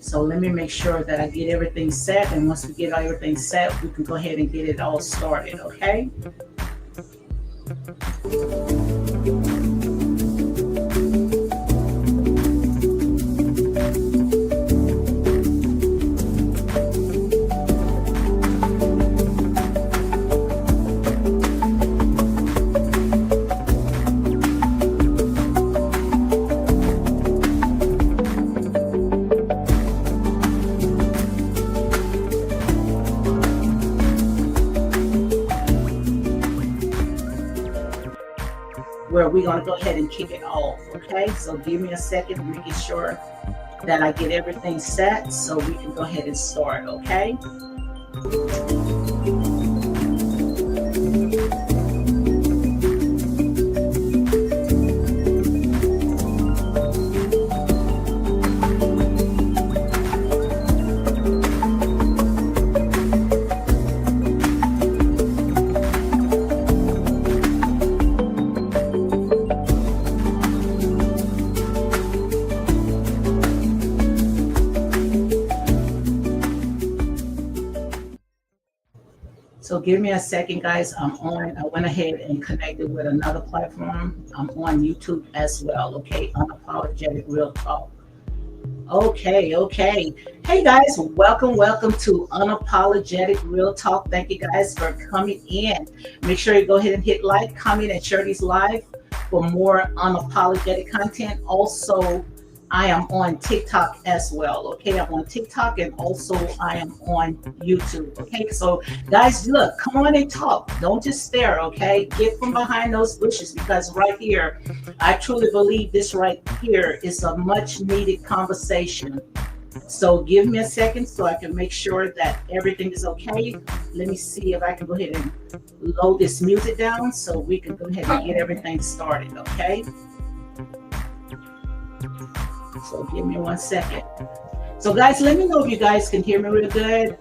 So let me make sure that I get everything set. And once we get everything set, we can go ahead and get it all started, okay? Where we're going to go ahead and kick it off, okay? So give me a second, making sure that I get everything set so we can go ahead and start, okay? So give me a second, guys. I went ahead and connected with another platform. I'm on YouTube as well, okay? Unapologetic Real Talk. Okay, okay. Hey guys, welcome to Unapologetic Real Talk. Thank you guys for coming in. Make sure you go ahead and hit like, comment, and share these live for more unapologetic content. Also, I am on TikTok as well. Okay, I'm on TikTok and also I am on YouTube. Okay, so guys, look, come on and talk. Don't just stare. Okay, get from behind those bushes because right here, I truly believe this right here is a much needed conversation. So give me a second so I can make sure that everything is okay. Let me see if I can go ahead and load this music down so we can go ahead and get everything started. Okay. So give me 1 second. So guys, let me know if you guys can hear me real good.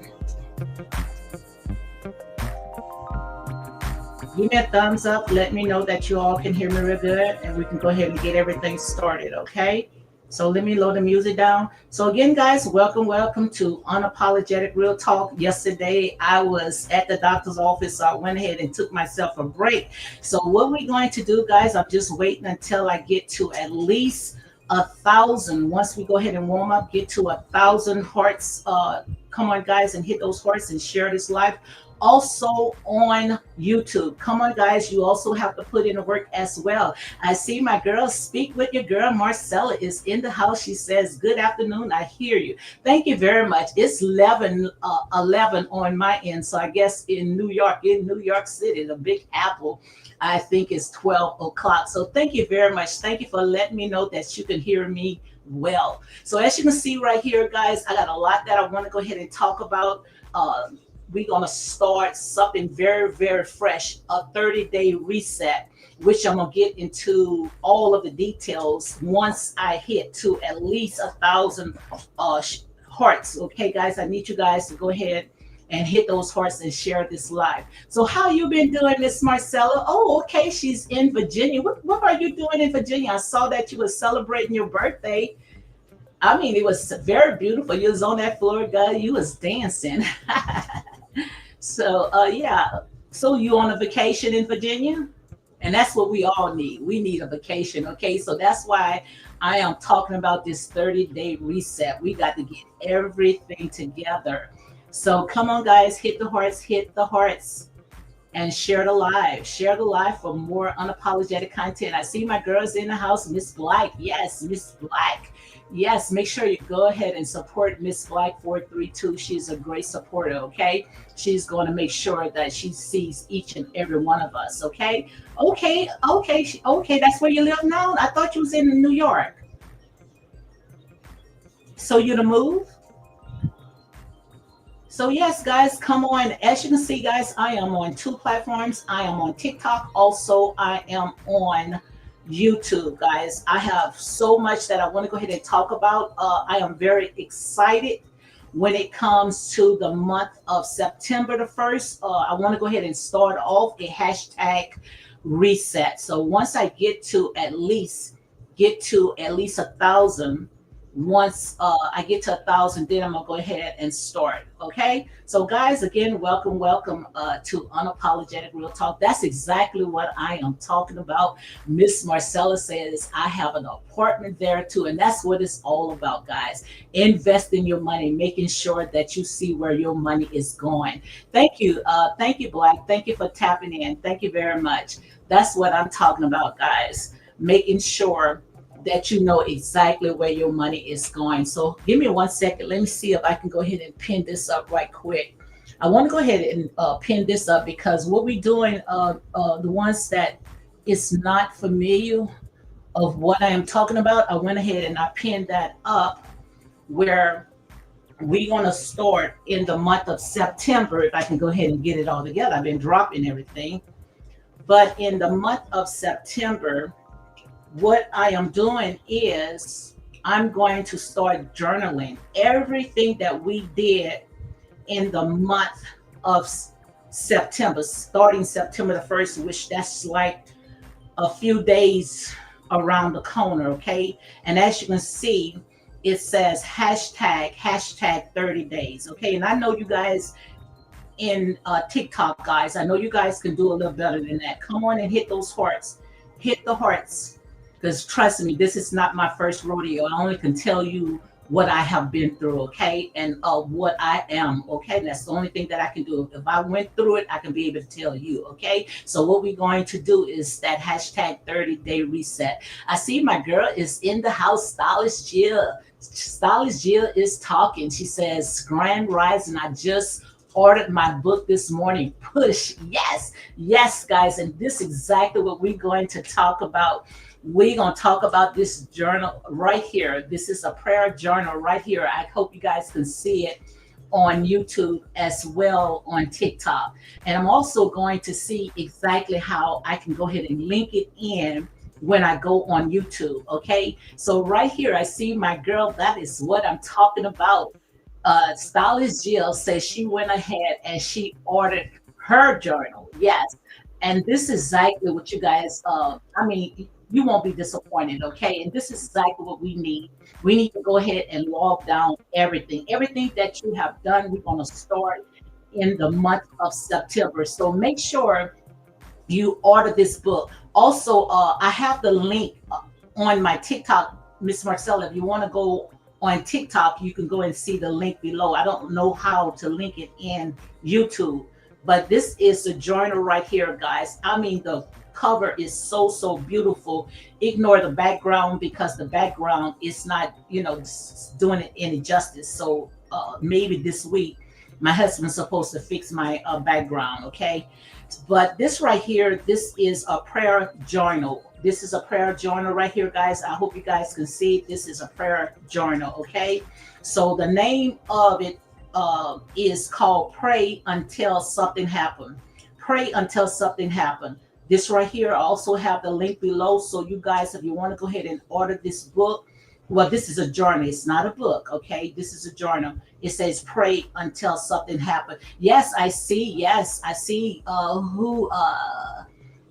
Give me a thumbs up. Let me know that you all can hear me real good and we can go ahead and get everything started, okay? So let me load the music down. So again, guys, welcome to Unapologetic Real Talk. Yesterday, I was at the doctor's office, so I went ahead and took myself a break. So what we're going to do, guys, I'm just waiting until I get to at least 1,000. Once we go ahead and warm up, get to 1,000 hearts. Come on, guys, and hit those hearts and share this live. Also on YouTube. Come on, guys. You also have to put in the work as well. I see my girl. Speak with your girl. Marcella is in the house. She says, good afternoon. I hear you. Thank you very much. It's 11 on my end. So I guess in New York City, the Big Apple, I think it's 12 o'clock. So thank you very much. Thank you for letting me know that you can hear me well. So as you can see right here, guys, I got a lot that I want to go ahead and talk about. We're going to start something very, very fresh, a 30-day reset, which I'm going to get into all of the details once I hit to at least 1,000 hearts. Okay, guys, I need you guys to go ahead and hit those hearts and share this live. So how you been doing, Miss Marcella? Oh, okay, she's in Virginia. What are you doing in Virginia? I saw that you were celebrating your birthday. I mean, it was very beautiful. You was on that floor, guy. You was dancing. So, yeah. So you on a vacation in Virginia? And that's what we all need. We need a vacation, okay? So that's why I am talking about this 30-day reset. We got to get everything together. So come on, guys, hit the hearts, and share the live. Share the live for more unapologetic content. I see my girls in the house, Miss Black. Yes, Miss Black. Yes, make sure you go ahead and support Miss Black 432. She's a great supporter, okay? She's going to make sure that she sees each and every one of us, okay? Okay. That's where you live now? I thought you was in New York. So you to move? So yes, guys, come on. As you can see, guys, I am on 2 platforms. I am on TikTok. Also, I am on YouTube, guys. I have so much that I want to go ahead and talk about. I am very excited when it comes to the month of September the 1st. I want to go ahead and start off a hashtag reset. So once I get to at least 1,000, once I get to 1,000, then I'm gonna go ahead and start. Okay. So guys, again, welcome to Unapologetic Real Talk. That's exactly what I am talking about. Miss Marcella says I have an apartment there too, and that's what it's all about, guys. Investing your money, making sure that you see where your money is going. Thank you, Black. Thank you for tapping in. Thank you very much. That's what I'm talking about, guys. Making sure that you know exactly where your money is going. So give me 1 second. Let me see if I can go ahead and pin this up right quick. I want to go ahead and pin this up because what we're doing, the ones that is not familiar of what I am talking about, I went ahead and I pinned that up where we're going to start in the month of September. If I can go ahead and get it all together, I've been dropping everything. But in the month of September, what I am doing is I'm going to start journaling everything that we did in the month of September, starting September the 1st, which that's like a few days around the corner. Okay. And as you can see, it says hashtag 30 days. Okay. And I know you guys in TikTok, guys, I know you guys can do a little better than that. Come on and hit those hearts. Hit the hearts. Because trust me, this is not my first rodeo. I only can tell you what I have been through, okay? And what I am, okay? That's the only thing that I can do. If I went through it, I can be able to tell you, okay? So what we're going to do is that hashtag 30-day reset. I see my girl is in the house, Stylish Jill. Stylish Jill is talking. She says, Grand Rising, I just ordered my book this morning. Push. Yes. Yes, guys. And this is exactly what we're going to talk about. We're going to talk about this journal right here. This is a prayer journal right here. I hope you guys can see it on YouTube as well on TikTok. And I'm also going to see exactly how I can go ahead and link it in when I go on YouTube. Okay. So right here, I see my girl. That is what I'm talking about. Stylist Jill says she went ahead and she ordered her journal. Yes. And this is exactly what you guys, I mean, you won't be disappointed, okay? And this is exactly what we need. We need to go ahead and log down everything. Everything that you have done, we're going to start in the month of September. So make sure you order this book. Also, I have the link on my TikTok, Miss Marcella. If you want to go on TikTok, you can go and see the link below. I don't know how to link it in YouTube, but this is the journal right here, guys. I mean, the cover is so beautiful. Ignore the background because the background is not, doing it any justice. So maybe this week, my husband's supposed to fix my background, okay? But this right here, this is a prayer journal. This is a prayer journal right here, guys. I hope you guys can see it. This is a prayer journal, okay? So the name of it is called Pray Until Something Happens. Pray Until Something Happens. This right here, I also have the link below. So you guys, if you want to go ahead and order this book, well, this is a journal. It's not a book, okay? This is a journal. It says pray until something happens. Yes, I see. Yes, I see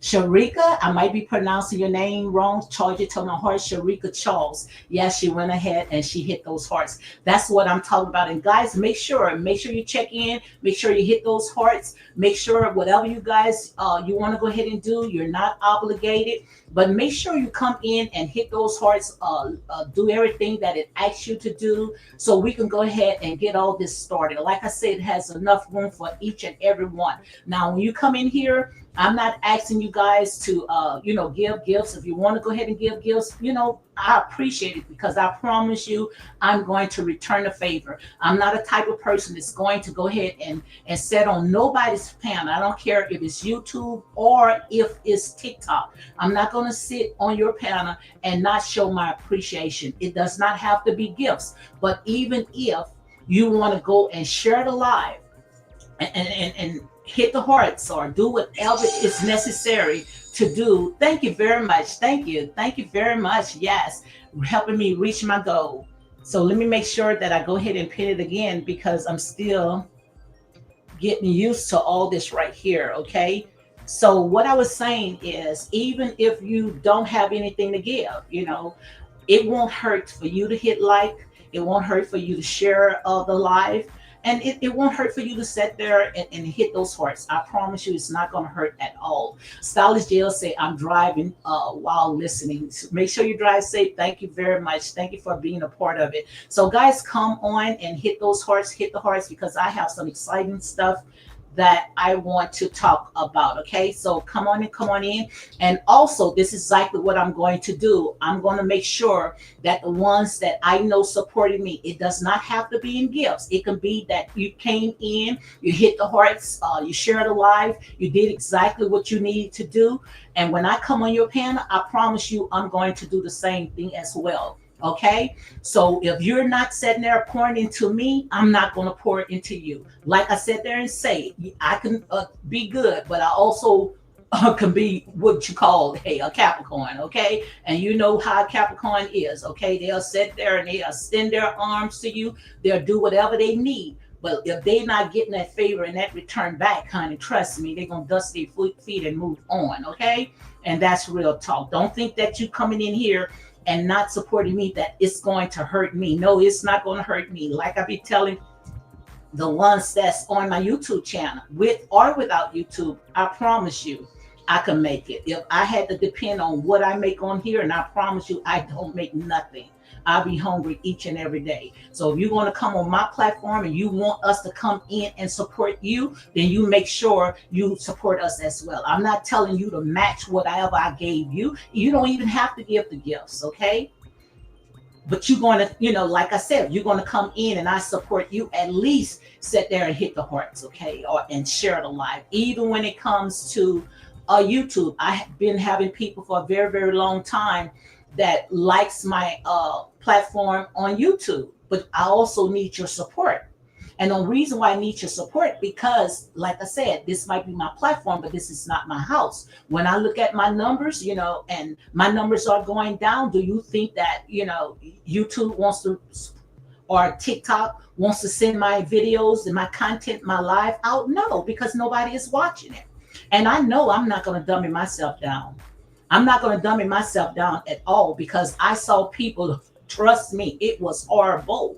Sharika, I might be pronouncing your name wrong. Charge it to my heart, Sharika Charles. Yes, she went ahead and she hit those hearts. That's what I'm talking about. And guys, make sure you check in. Make sure you hit those hearts. Make sure whatever you guys you want to go ahead and do, you're not obligated. But make sure you come in and hit those hearts. Do everything that it asks you to do, so we can go ahead and get all this started. Like I said, it has enough room for each and every one. Now, when you come in here, I'm not asking you guys to, give gifts. If you want to go ahead and give gifts, I appreciate it because I promise you, I'm going to return the favor. I'm not a type of person that's going to go ahead and set on nobody's panel. I don't care if it's YouTube or if it's TikTok. I'm not going to sit on your panel and not show my appreciation. It does not have to be gifts, but even if you want to go and share the live and hit the hearts or do whatever is necessary to do. Thank you very much. Thank you. Thank you very much. Yes, helping me reach my goal. So let me make sure that I go ahead and pin it again because I'm still getting used to all this right here. Okay. So what I was saying is, even if you don't have anything to give, It won't hurt for you to hit like. It won't hurt for you to share the live. And it won't hurt for you to sit there and hit those hearts. I promise you, it's not going to hurt at all. Stylish Jail say, I'm driving while listening. So make sure you drive safe. Thank you very much. Thank you for being a part of it. So, guys, come on and hit those hearts, hit the hearts, because I have some exciting stuff that I want to talk about. Okay, so come on and come on in. And also, this is exactly what I'm going to do. I'm going to make sure that the ones that I know supported me, it does not have to be in gifts. It can be that you came in, you hit the hearts, you shared a live, you did exactly what you needed to do. And when I come on your panel, I promise you, I'm going to do the same thing as well. Okay, so if you're not sitting there pouring into me, I'm not going to pour it into you. Like I sat there and say, I can be good, but I also can be what you call, hey, a Capricorn. Okay, and you know how a Capricorn is. Okay, they'll sit there and they'll extend their arms to you. They'll do whatever they need. But if they're not getting that favor and that return back, honey, trust me, they're gonna dust their feet and move on. Okay, and that's real talk. Don't think that you coming in here and not supporting me, that it's going to hurt me. No, it's not going to hurt me. Like I be telling the ones that's on my YouTube channel, with or without YouTube, I promise you, I can make it. If I had to depend on what I make on here, and I promise you, I don't make nothing. I'll be hungry each and every day. So if you want to come on my platform and you want us to come in and support you, then you make sure you support us as well. I'm not telling you to match whatever I gave you. You don't even have to give the gifts, okay? But you're going to, like I said, you're going to come in and I support you, at least sit there and hit the hearts, okay? And share the live. Even when it comes to YouTube, I have been having people for a very, very long time that likes my platform on YouTube, but I also need your support. And the reason why I need your support, because like I said, this might be my platform, but this is not my house. When I look at my numbers, and my numbers are going down, do you think that, YouTube wants to, or TikTok wants to send my videos and my content, my live out? No, because nobody is watching it. And I know I'm not going to dummy myself down. I'm not going to dummy myself down at all, because I saw people, trust me, it was horrible.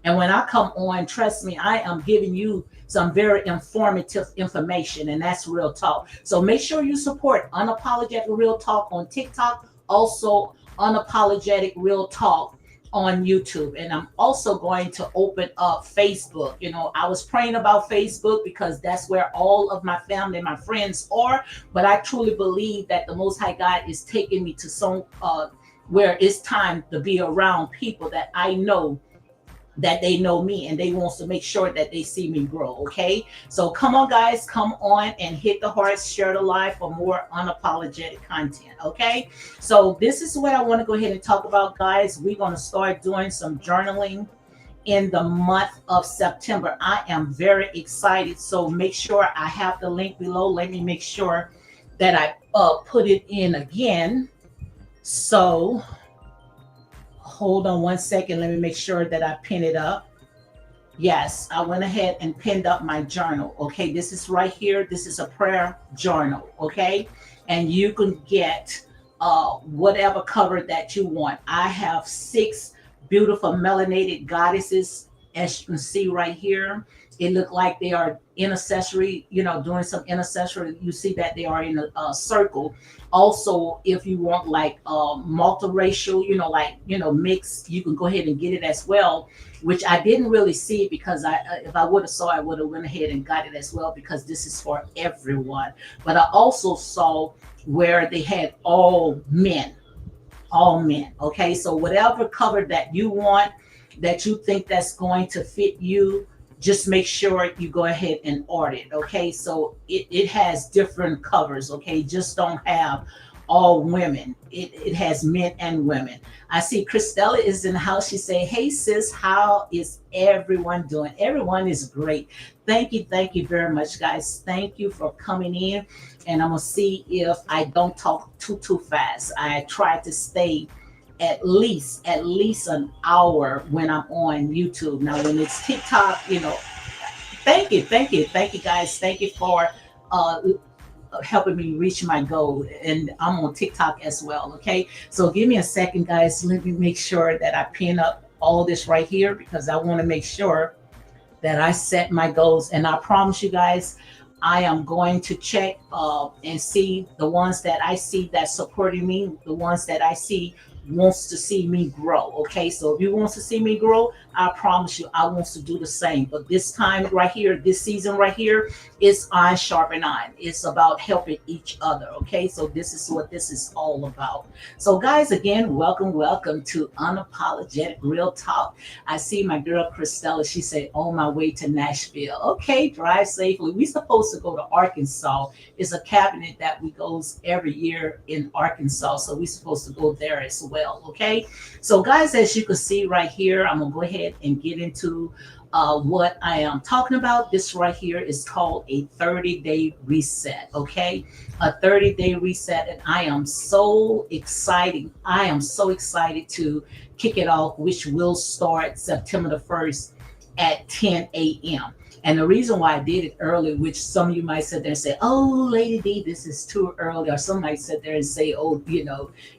And when I come on, trust me, I am giving you some very informative information, and that's real talk. So make sure you support Unapologetic Real Talk on TikTok, also Unapologetic Real Talk on YouTube. And I'm also going to open up Facebook. I was praying about Facebook because that's where all of my family and my friends are. But I truly believe that the Most High God is taking me to some where it's time to be around people that I know, that they know me, and they wants to make sure that they see me grow. Okay, so come on, guys, come on and hit the hearts, share the live for more unapologetic content. Okay, so this is what I want to go ahead and talk about, guys. We're going to start doing some journaling in the month of September. I am very excited, so make sure I have the link below. Let me make sure that I put it in again. So hold on one second. Let me make sure that I pin it up. Yes, I went ahead and pinned up my journal. Okay, this is right here. This is a prayer journal. Okay, and you can get whatever cover that you want. I have 6 beautiful melanated goddesses, as you can see right here. It looked like they are intercessory, doing some intercessory. You see that they are in a circle. Also, if you want like multiracial, mix, you can go ahead and get it as well, which I didn't really see it, because if I would have saw, I would have went ahead and got it as well, because this is for everyone. But I also saw where they had all men. Okay, so whatever cover that you want, that you think that's going to fit you, just make sure you go ahead and order it. Okay, so it has different covers. Okay, just don't have all women. It has men and women. I see Christella is in the house. She say, hey sis, how is everyone doing? Everyone is great. Thank you very much, guys. Thank you for coming in. And I'm gonna see if I don't talk too fast. I try to stay at least an hour when I'm on YouTube. Now, when it's TikTok, thank you guys. Thank you for helping me reach my goal. And I'm on TikTok as well. Okay. So give me a second, guys. Let me make sure that I pin up all this right here because I want to make sure that I set my goals. And I promise you guys, I am going to check and see the ones that I see that supporting me, the ones that I see wants to see me grow. Okay, so if you want to see me grow, I promise you I want to do the same. But this time right here, this season right here, it's eye sharpen eye. It's about helping each other. Okay, so this is what this is all about. So guys, again, welcome to Unapologetic Real Talk. I see my girl Christella. She said, on my way to Nashville. Okay, drive safely. We supposed to go to Arkansas. It's a cabinet that we goes every year in Arkansas. So we supposed to go there as well. Okay. So guys, as you can see right here, I'm going to go ahead and get into what I am talking about. This right here is called a 30-day reset. Okay. A 30-day reset. And I am so excited. I am so excited to kick it off, which will start September the 1st at 10 a.m. And the reason why I did it early, which some of you might sit there and say, oh, Lady D, this is too early. Or some might sit there and say, oh,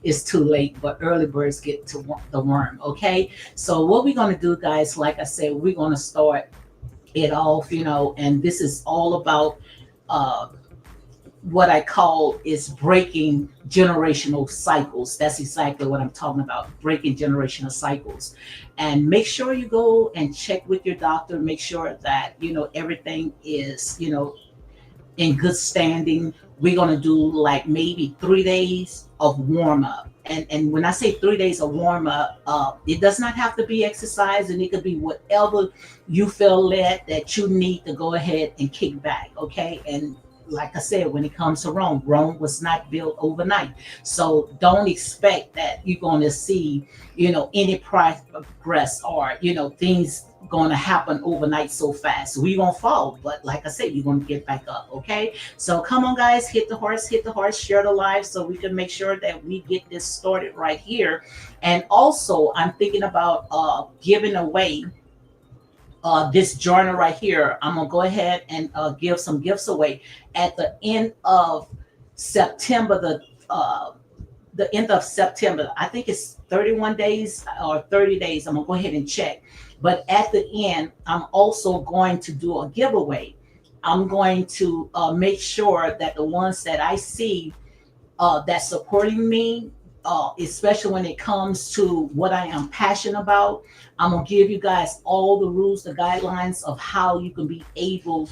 it's too late. But early birds get to the worm. Okay. So what we're going to do, guys, like I said, we're going to start it off, and this is all about what I call is breaking generational cycles. That's exactly what I'm talking about, breaking generational cycles. And make sure you go and check with your doctor, make sure that, everything is, in good standing. We're going to do like maybe 3 days of warm up. And when I say 3 days of warm up, it does not have to be exercise, and it could be whatever you feel led that you need to go ahead and kick back. Okay. And like I said, when it comes to Rome was not built overnight. So don't expect that you're going to see, any progress or, things going to happen overnight so fast. We won't fall, but like I said, you're going to get back up. Okay. So come on, guys, hit the horse, share the live so we can make sure that we get this started right here. And also I'm thinking about giving away this journal right here. I'm gonna go ahead and give some gifts away at the end of September. The end of September. I think it's 31 days or 30 days. I'm gonna go ahead and check. But at the end, I'm also going to do a giveaway. I'm going to make sure that the ones that I see that's supporting me, especially when it comes to what I am passionate about, I'm going to give you guys all the rules, the guidelines of how you can be able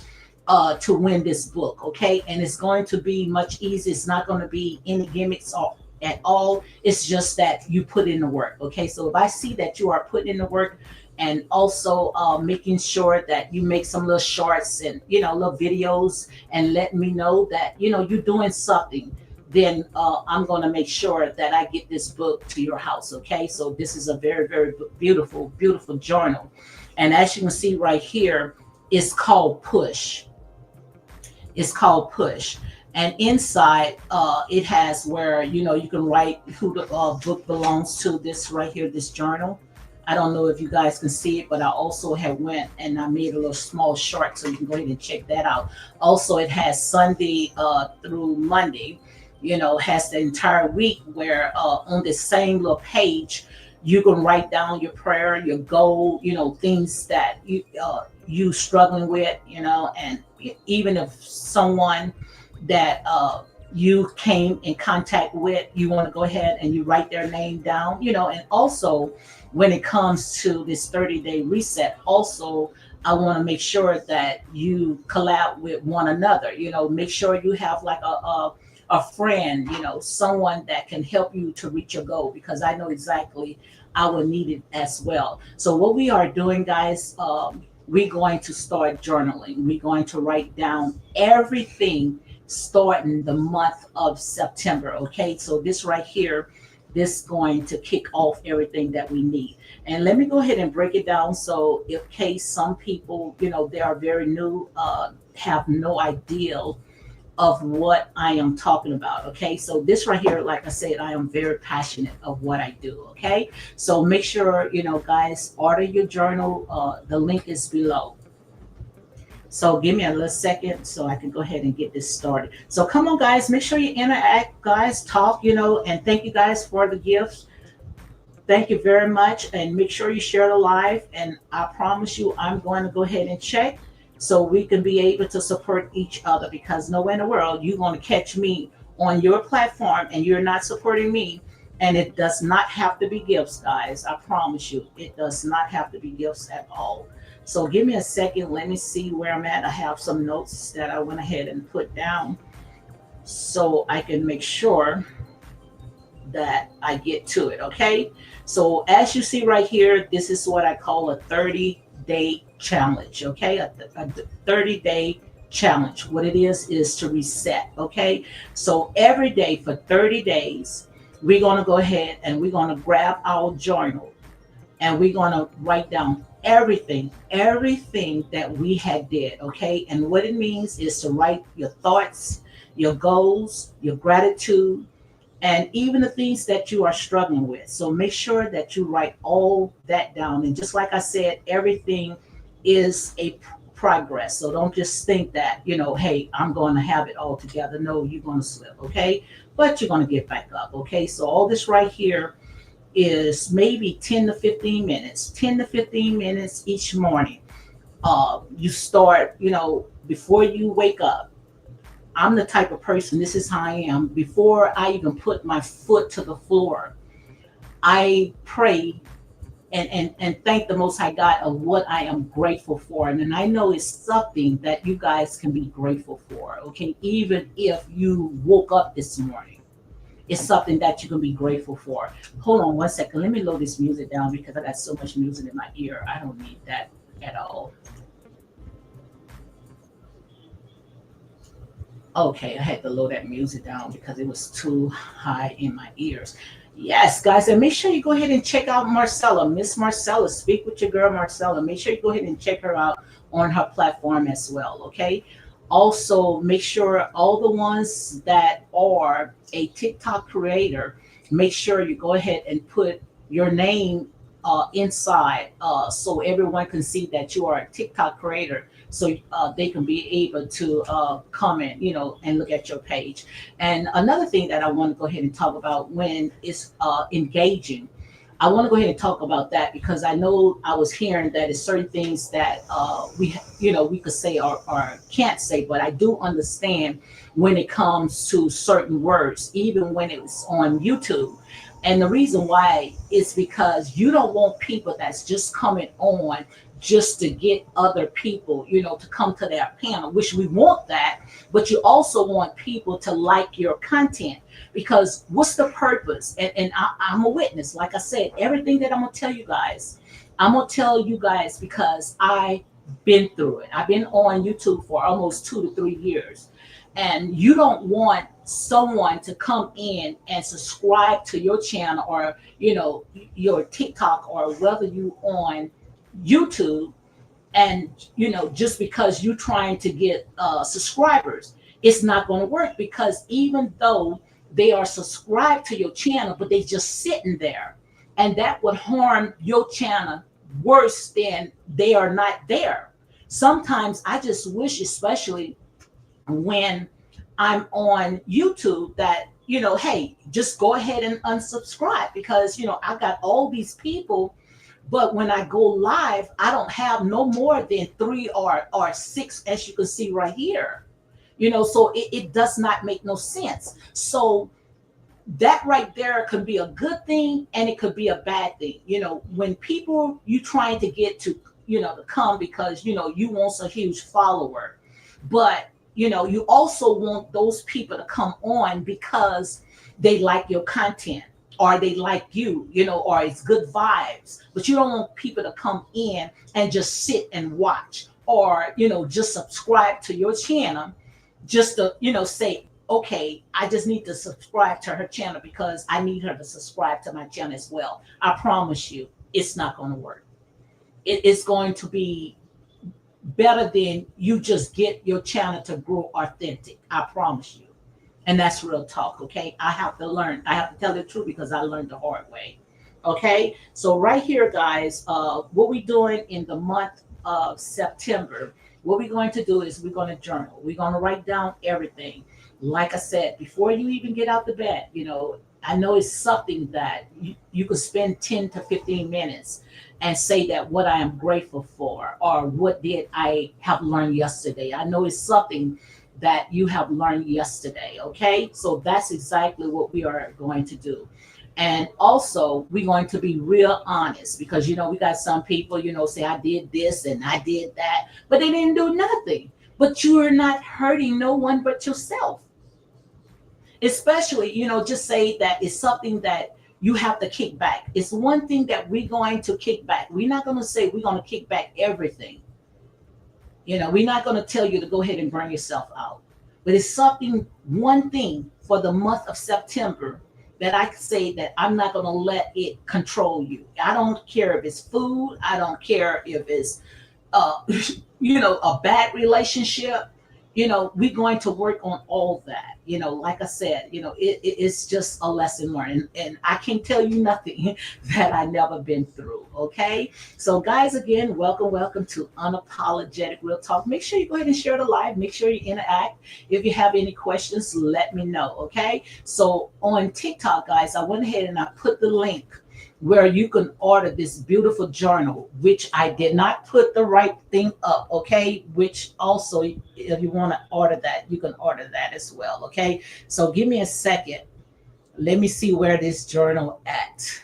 to win this book. Okay. And it's going to be much easier. It's not going to be any gimmicks or at all. It's just that you put in the work. Okay. So if I see that you are putting in the work, and also making sure that you make some little shorts and, little videos and let me know that, you're doing something, then I'm going to make sure that I get this book to your house. Okay. So this is a very, very beautiful, beautiful journal. And as you can see right here, it's called Push. It's called Push. And inside, it has where, you can write who the book belongs to. This right here, this journal. I don't know if you guys can see it, but I also have went and I made a little small short, so you can go ahead and check that out. Also, it has Sunday through Monday, has the entire week where on the same little page, you can write down your prayer, your goal, things that you struggling with, and even if someone that you came in contact with, you want to go ahead and you write their name down, and also when it comes to this 30-day reset, also, I want to make sure that you collab with one another, make sure you have like a friend, someone that can help you to reach your goal, because I know exactly I will need it as well. So what we are doing, guys, we're going to start journaling. We're going to write down everything starting the month of September. Okay, so this right here, this going to kick off everything that we need. And let me go ahead and break it down. So in case some people, they are very new, have no idea of what I am talking about. Okay, so this right here, like I said, I am very passionate of what I do. Okay, so make sure, guys, order your journal. The link is below. So give me a little second so I can go ahead and get this started. So come on, guys, make sure you interact, guys, talk, and thank you guys for the gifts. Thank you very much. And make sure you share the live. And I promise you, I'm going to go ahead and check so we can be able to support each other, because nowhere in the world you're going to catch me on your platform and you're not supporting me. And it does not have to be gifts, guys. I promise you, it does not have to be gifts at all. So give me a second. Let me see where I'm at. I have some notes that I went ahead and put down so I can make sure that I get to it. Okay. So as you see right here, this is what I call a 30-day challenge. Okay. A 30-day challenge. What it is to reset. Okay. So every day for 30 days, we're going to go ahead and we're going to grab our journal and we're going to write down everything that we had did. Okay. And what it means is to write your thoughts, your goals, your gratitude, and even the things that you are struggling with. So make sure that you write all that down. And just like I said, everything is a progress. So don't just think that, hey, I'm going to have it all together. No, you're going to slip. Okay. But you're going to get back up. Okay. So all this right here is maybe 10 to 15 minutes each morning. You start, before you wake up. I'm the type of person, this is how I am. Before I even put my foot to the floor, I pray and thank the Most High God of what I am grateful for. And then I know it's something that you guys can be grateful for. Okay. Even if you woke up this morning, it's something that you can be grateful for. Hold on one second. Let me load this music down because I got so much music in my ear. I don't need that at all. Okay, I had to lower that music down because it was too high in my ears. Yes, guys, and make sure you go ahead and check out Marcella, Miss Marcella. Speak with your girl, Marcella. Make sure you go ahead and check her out on her platform as well, okay? Also, make sure all the ones that are a TikTok creator, make sure you go ahead and put your name inside so everyone can see that you are a TikTok creator, so they can be able to comment, and look at your page. And another thing that I want to go ahead and talk about when it's engaging, I want to go ahead and talk about that because I know I was hearing that it's certain things that we could say or can't say, but I do understand when it comes to certain words, even when it's on YouTube. And the reason why is because you don't want people that's just coming on just to get other people, to come to their panel, which we want that, but you also want people to like your content, because what's the purpose? And I'm a witness. Like I said, everything that I'm going to tell you guys, I'm going to tell you guys because I've been through it. I've been on YouTube for almost 2 to 3 years. And you don't want someone to come in and subscribe to your channel or, your TikTok or whether you on YouTube and, just because you're trying to get subscribers, it's not going to work, because even though they are subscribed to your channel, but they just sitting there, and that would harm your channel worse than they are not there. Sometimes I just wish, especially when I'm on YouTube, that, hey, just go ahead and unsubscribe, because, I got all these people, but when I go live, I don't have no more than 3 or 6, as you can see right here, so it does not make no sense. So that right there could be a good thing and it could be a bad thing. When people you trying to get to, to come because, you want a huge follower, but you also want those people to come on because they like your content or they like you, or it's good vibes. But you don't want people to come in and just sit and watch or, just subscribe to your channel just to, say, okay, I just need to subscribe to her channel because I need her to subscribe to my channel as well. I promise you, it's not going to work. It is going to be better than you just get your channel to grow authentic. I promise you. And that's real talk, okay? I have to learn. I have to tell the truth because I learned the hard way. Okay? So right here, guys, what we're doing in the month of September What we're going to do is we're going to journal. We're going to write down everything. Like I said, before you even get out the bed, I know it's something that you could spend 10 to 15 minutes and say that what I am grateful for or what did I have learned yesterday. I know it's something that you have learned yesterday. Okay. So that's exactly what we are going to do. And also, we're going to be real honest because, we got some people, say, I did this and I did that, but they didn't do nothing. But you are not hurting no one but yourself. Especially, just say that it's something that you have to kick back. It's one thing that we're going to kick back. We're not going to say we're going to kick back everything. We're not going to tell you to go ahead and burn yourself out. But it's something, one thing for the month of September that I can say that I'm not going to let it control you. I don't care if it's food. I don't care if it's, uh, a bad relationship. We're going to work on all that. Like I said, it's just a lesson learned. And I can't tell you nothing that I never been through. Okay. So guys, again, welcome to Unapologetic Real Talk. Make sure you go ahead and share the live. Make sure you interact. If you have any questions, let me know. Okay. So on TikTok, guys, I went ahead and I put the link where you can order this beautiful journal, which I did not put the right thing up, okay? Which also, if you want to order that, you can order that as well, okay? So give me a second. Let me see where this journal at.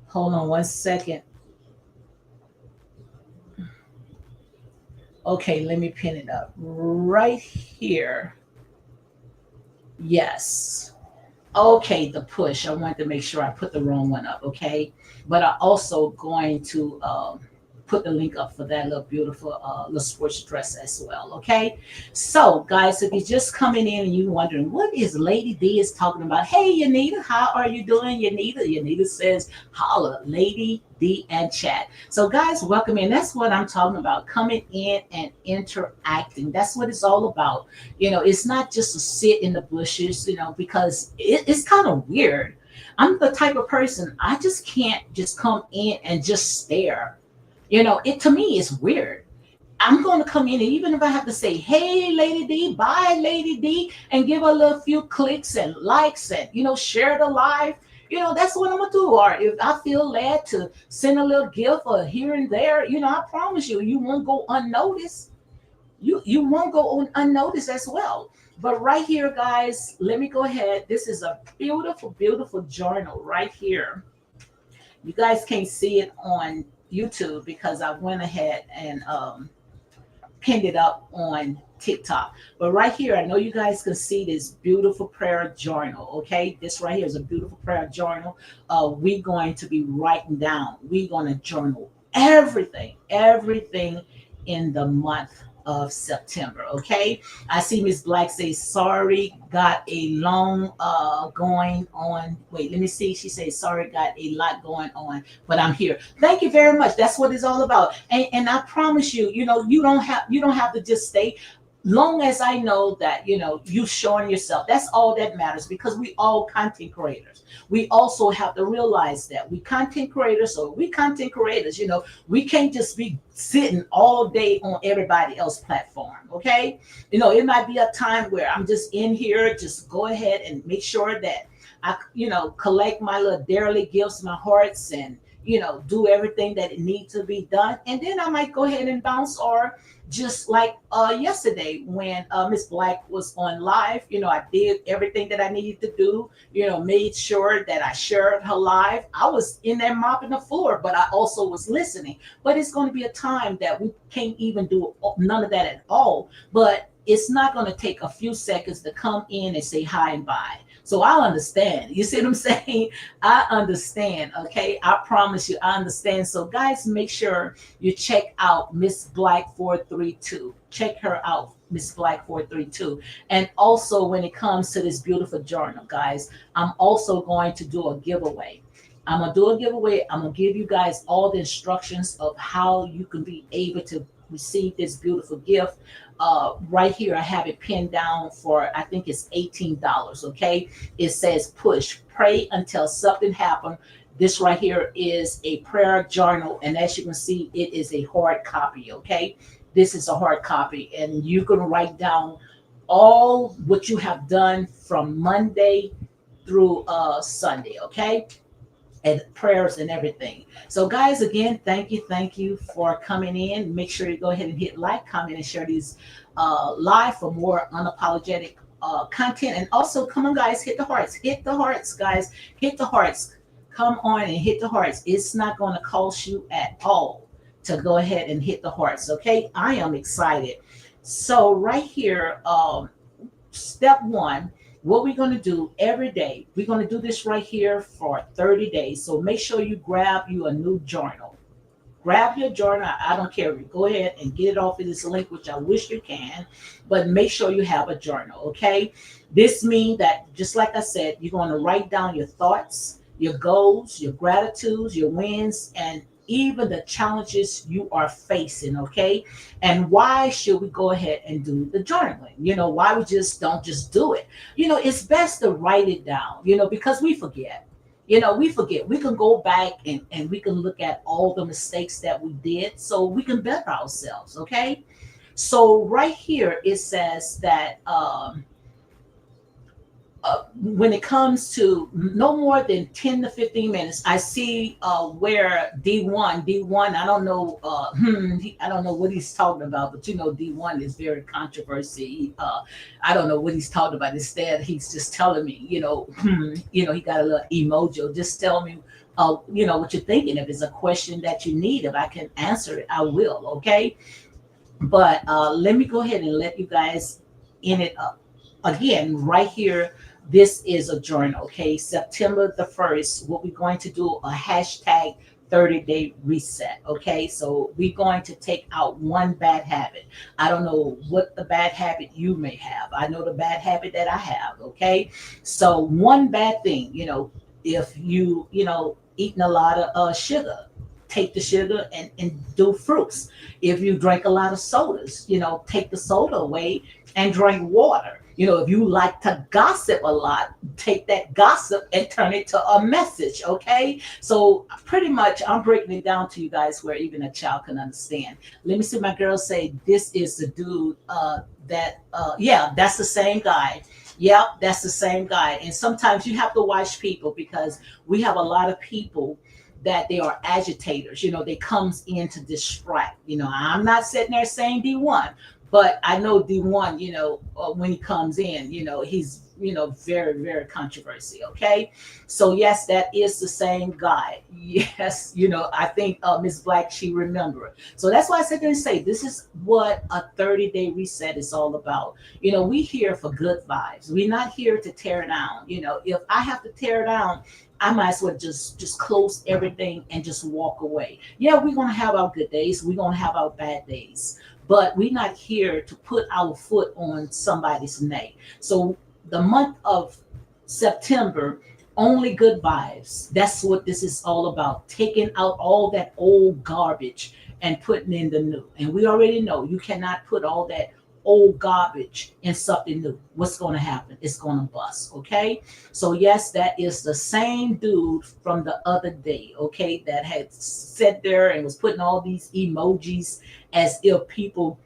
Hold on one second. Okay, let me pin it up right here. Yes. Okay, the push. I wanted to make sure I put the wrong one up, okay? But I also going to put the link up for that little beautiful little sports dress as well, okay? So, guys, if you're just coming in and you wondering what is Lady D is talking about, hey, Yanita, how are you doing, Yanita? Yanita says, holla, Lady D and chat. So, guys, welcome in. That's what I'm talking about, coming in and interacting. That's what it's all about. It's not just to sit in the bushes, because it's kind of weird. I'm the type of person, I just can't just come in and just stare. It to me is weird. I'm going to come in, and even if I have to say, hey, Lady D, bye, Lady D, and give a little few clicks and likes and, share the live, that's what I'm going to do. Or if I feel led to send a little gift or here and there, I promise you, you won't go unnoticed. You won't go unnoticed as well. But right here, guys, let me go ahead. This is a beautiful, beautiful journal right here. You guys can't see it on YouTube because I went ahead and pinned it up on TikTok. But right here, I know you guys can see this beautiful prayer journal. Okay, this right here is a beautiful prayer journal. We're going to be writing down. We're going to journal everything in the month of September. Okay, I see Miss Black say sorry, got a long going on. Wait, let me see. She says sorry, got a lot going on, but I'm here. Thank you very much. That's what it's all about. And I promise you, you don't have to just stay. Long as I know that you showing yourself, that's all that matters, because we all content creators. We also have to realize that we content creators, so we content creators, we can't just be sitting all day on everybody else's platform. Okay, it might be a time where I'm just in here, just go ahead and make sure that I collect my little daily gifts, my hearts, and do everything that it needs to be done, and then I might go ahead and bounce. Or just like yesterday when Miss Black was on live, I did everything that I needed to do, made sure that I shared her live. I was in there mopping the floor, but I also was listening. But it's going to be a time that we can't even do none of that at all. But it's not going to take a few seconds to come in and say hi and bye. So I understand. You see what I'm saying? I understand. Okay. I promise you, I understand. So guys, make sure you check out Miss Black 432. Check her out, Miss Black 432. And also when it comes to this beautiful journal, guys, I'm also going to do a giveaway. I'm going to do a giveaway. I'm going to give you guys all the instructions of how you can be able to receive this beautiful gift. Right here, I have it pinned down for, I think it's $18. Okay. It says push, pray until something happens. This right here is a prayer journal. And as you can see, it is a hard copy. Okay. this is a hard copy, and you can write down all what you have done from Monday through Sunday, okay? And prayers and everything. So, guys, again, thank you for coming in. Make sure you go ahead and hit like, comment, and share these live for more unapologetic content. And also, come on, guys, hit the hearts, guys, hit the hearts. Come on and hit the hearts. It's not going to cost you at all to go ahead and hit the hearts. Okay, I am excited. So, right here, step one, what we're going to do every day, we're going to do this right here for 30 days. So make sure you grab you a new journal. Grab your journal. I don't care. Go ahead and get it off of this link, which I wish you can, but make sure you have a journal. Okay, this means that, just like I said, you're going to write down your thoughts, your goals, your gratitudes, your wins, and even the challenges you are facing. Okay, and why should we go ahead and do the journaling? Why we just don't just do it? It's best to write it down, because we forget. We forget. We can go back and we can look at all the mistakes that we did so we can better ourselves. Okay, so right here it says that when it comes to no more than 10 to 15 minutes, I see where D1, I don't know, I don't know what he's talking about, but D1 is very controversy. I don't know what he's talking about. Instead, he's just telling me, he got a little emoji. Just tell me, what you're thinking. If it's a question that you need, if I can answer it, I will. Okay. But let me go ahead and let you guys in it up again right here. This is a journal. Okay, September the 1st, what we're going to do, a hashtag 30-day reset. Okay, so we're going to take out one bad habit. I don't know what the bad habit you may have. I know the bad habit that I have. Okay, so one bad thing, if eating a lot of sugar, take the sugar and do fruits. If you drink a lot of sodas, take the soda away and drink water. If you like to gossip a lot, take that gossip and turn it to a message. Okay, so pretty much I'm breaking it down to you guys where even a child can understand. Let me see my girl say, this is the dude yeah, that's the same guy. Yep, that's the same guy. And sometimes you have to watch people, because we have a lot of people that they are agitators. They comes in to distract. I'm not sitting there saying D1, but I know D1, when he comes in, he's, very, very controversial. Okay. So yes, that is the same guy. Yes. I think Miss Black, she remembered. So that's why I said there and say, this is what a 30-day reset is all about. We here for good vibes. We're not here to tear down. If I have to tear down, I might as well just close everything and just walk away. Yeah, we're gonna have our good days. We're gonna have our bad days, but we're not here to put our foot on somebody's neck. So the month of September, only good vibes. That's what this is all about. Taking out all that old garbage and putting in the new. And we already know you cannot put all that old garbage in something new. What's going to happen? It's going to bust. Okay. So yes, that is the same dude from the other day. Okay. That had sat there and was putting all these emojis as if people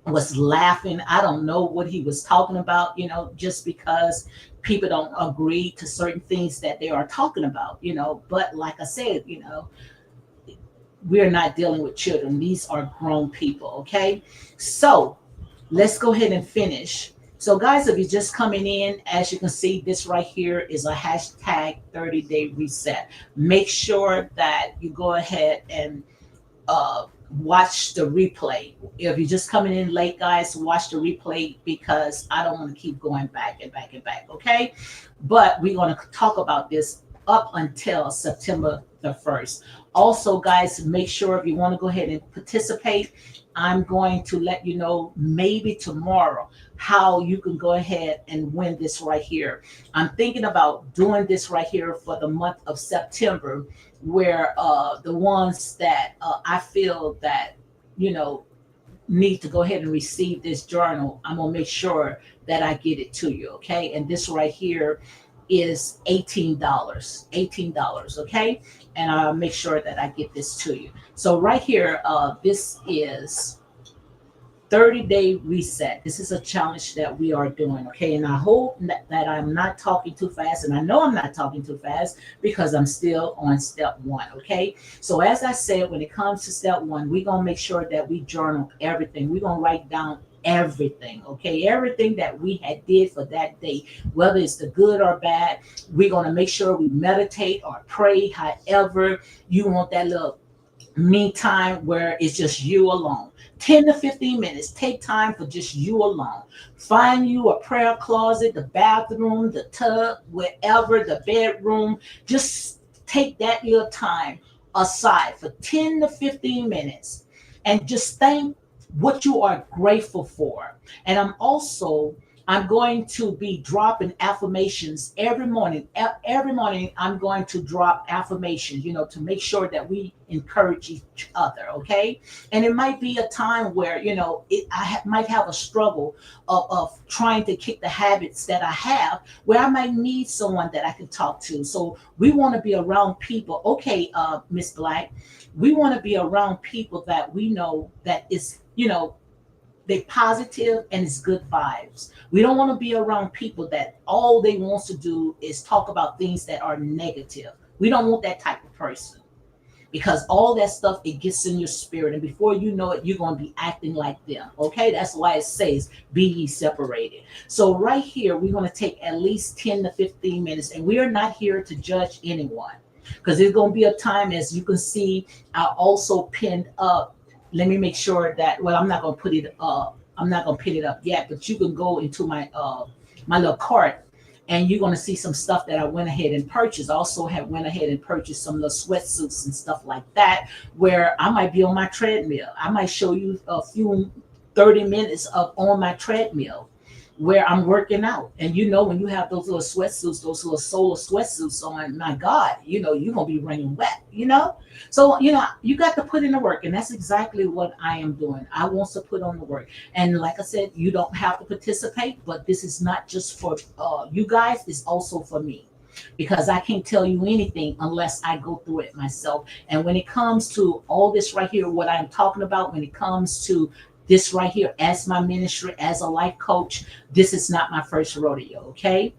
was laughing. I don't know what he was talking about, just because people don't agree to certain things that they are talking about, but like I said, we're not dealing with children. These are grown people. Okay. So let's go ahead and finish. So guys, if you're just coming in, as you can see, this right here is a hashtag 30-day reset. Make sure that you go ahead and watch the replay. If you're just coming in late, guys, watch the replay, because I don't want to keep going back and back and back. Okay. But we're going to talk about this up until September the 1st. Also, guys, make sure if you want to go ahead and participate, I'm going to let you know maybe tomorrow how you can go ahead and win this right here. I'm thinking about doing this right here for the month of September, where the ones that I feel that, need to go ahead and receive this journal, I'm going to make sure that I get it to you. Okay. And this right here is $18. Okay. And I'll make sure that I get this to you. So right here, this is 30-day reset. This is a challenge that we are doing, okay? And I hope that I'm not talking too fast, and I know I'm not talking too fast because I'm still on step one, okay? So as I said, when it comes to step one, we're gonna make sure that we journal everything. We're gonna write down everything, okay? Everything that we had did for that day, whether it's the good or bad. We're gonna make sure we meditate or pray, however you want that little me time where it's just you alone. 10 to 15 minutes. Take time for just you alone. Find you a prayer closet, the bathroom, the tub, wherever, the bedroom. Just take that little time aside for 10 to 15 minutes and just thank what you are grateful for. And I'm going to be dropping affirmations every morning. Every morning, I'm going to drop affirmations, to make sure that we encourage each other, okay? And it might be a time where, might have a struggle of trying to kick the habits that I have, where I might need someone that I can talk to. So we want to be around people, okay, Miss Black, we want to be around people that we know that is, they positive and it's good vibes. We don't want to be around people that all they want to do is talk about things that are negative. We don't want that type of person because all that stuff, it gets in your spirit, and before you know it, you're going to be acting like them. Okay, that's why it says be ye separated. So right here, we're going to take at least 10 to 15 minutes, and we are not here to judge anyone because there's going to be a time, as you can see, I also pinned up. Let me make sure that, well, I'm not going to put it up. I'm not going to pin it up yet, but you can go into my little cart, and you're going to see some stuff that I went ahead and purchased. I also have went ahead and purchased some little sweatsuits and stuff like that, where I might be on my treadmill. I might show you a few 30 minutes of on my treadmill where I'm working out. And when you have those little sweatsuits, those little solar sweatsuits on, my God, you're gonna be running wet. So you got to put in the work, and that's exactly what I am doing. I want to put on the work. And like I said, you don't have to participate, but this is not just for you guys, it's also for me. Because I can't tell you anything unless I go through it myself. And when it comes to all this right here, what I'm talking about, when it comes to this right here, as my ministry, as a life coach, this is not my first rodeo, okay?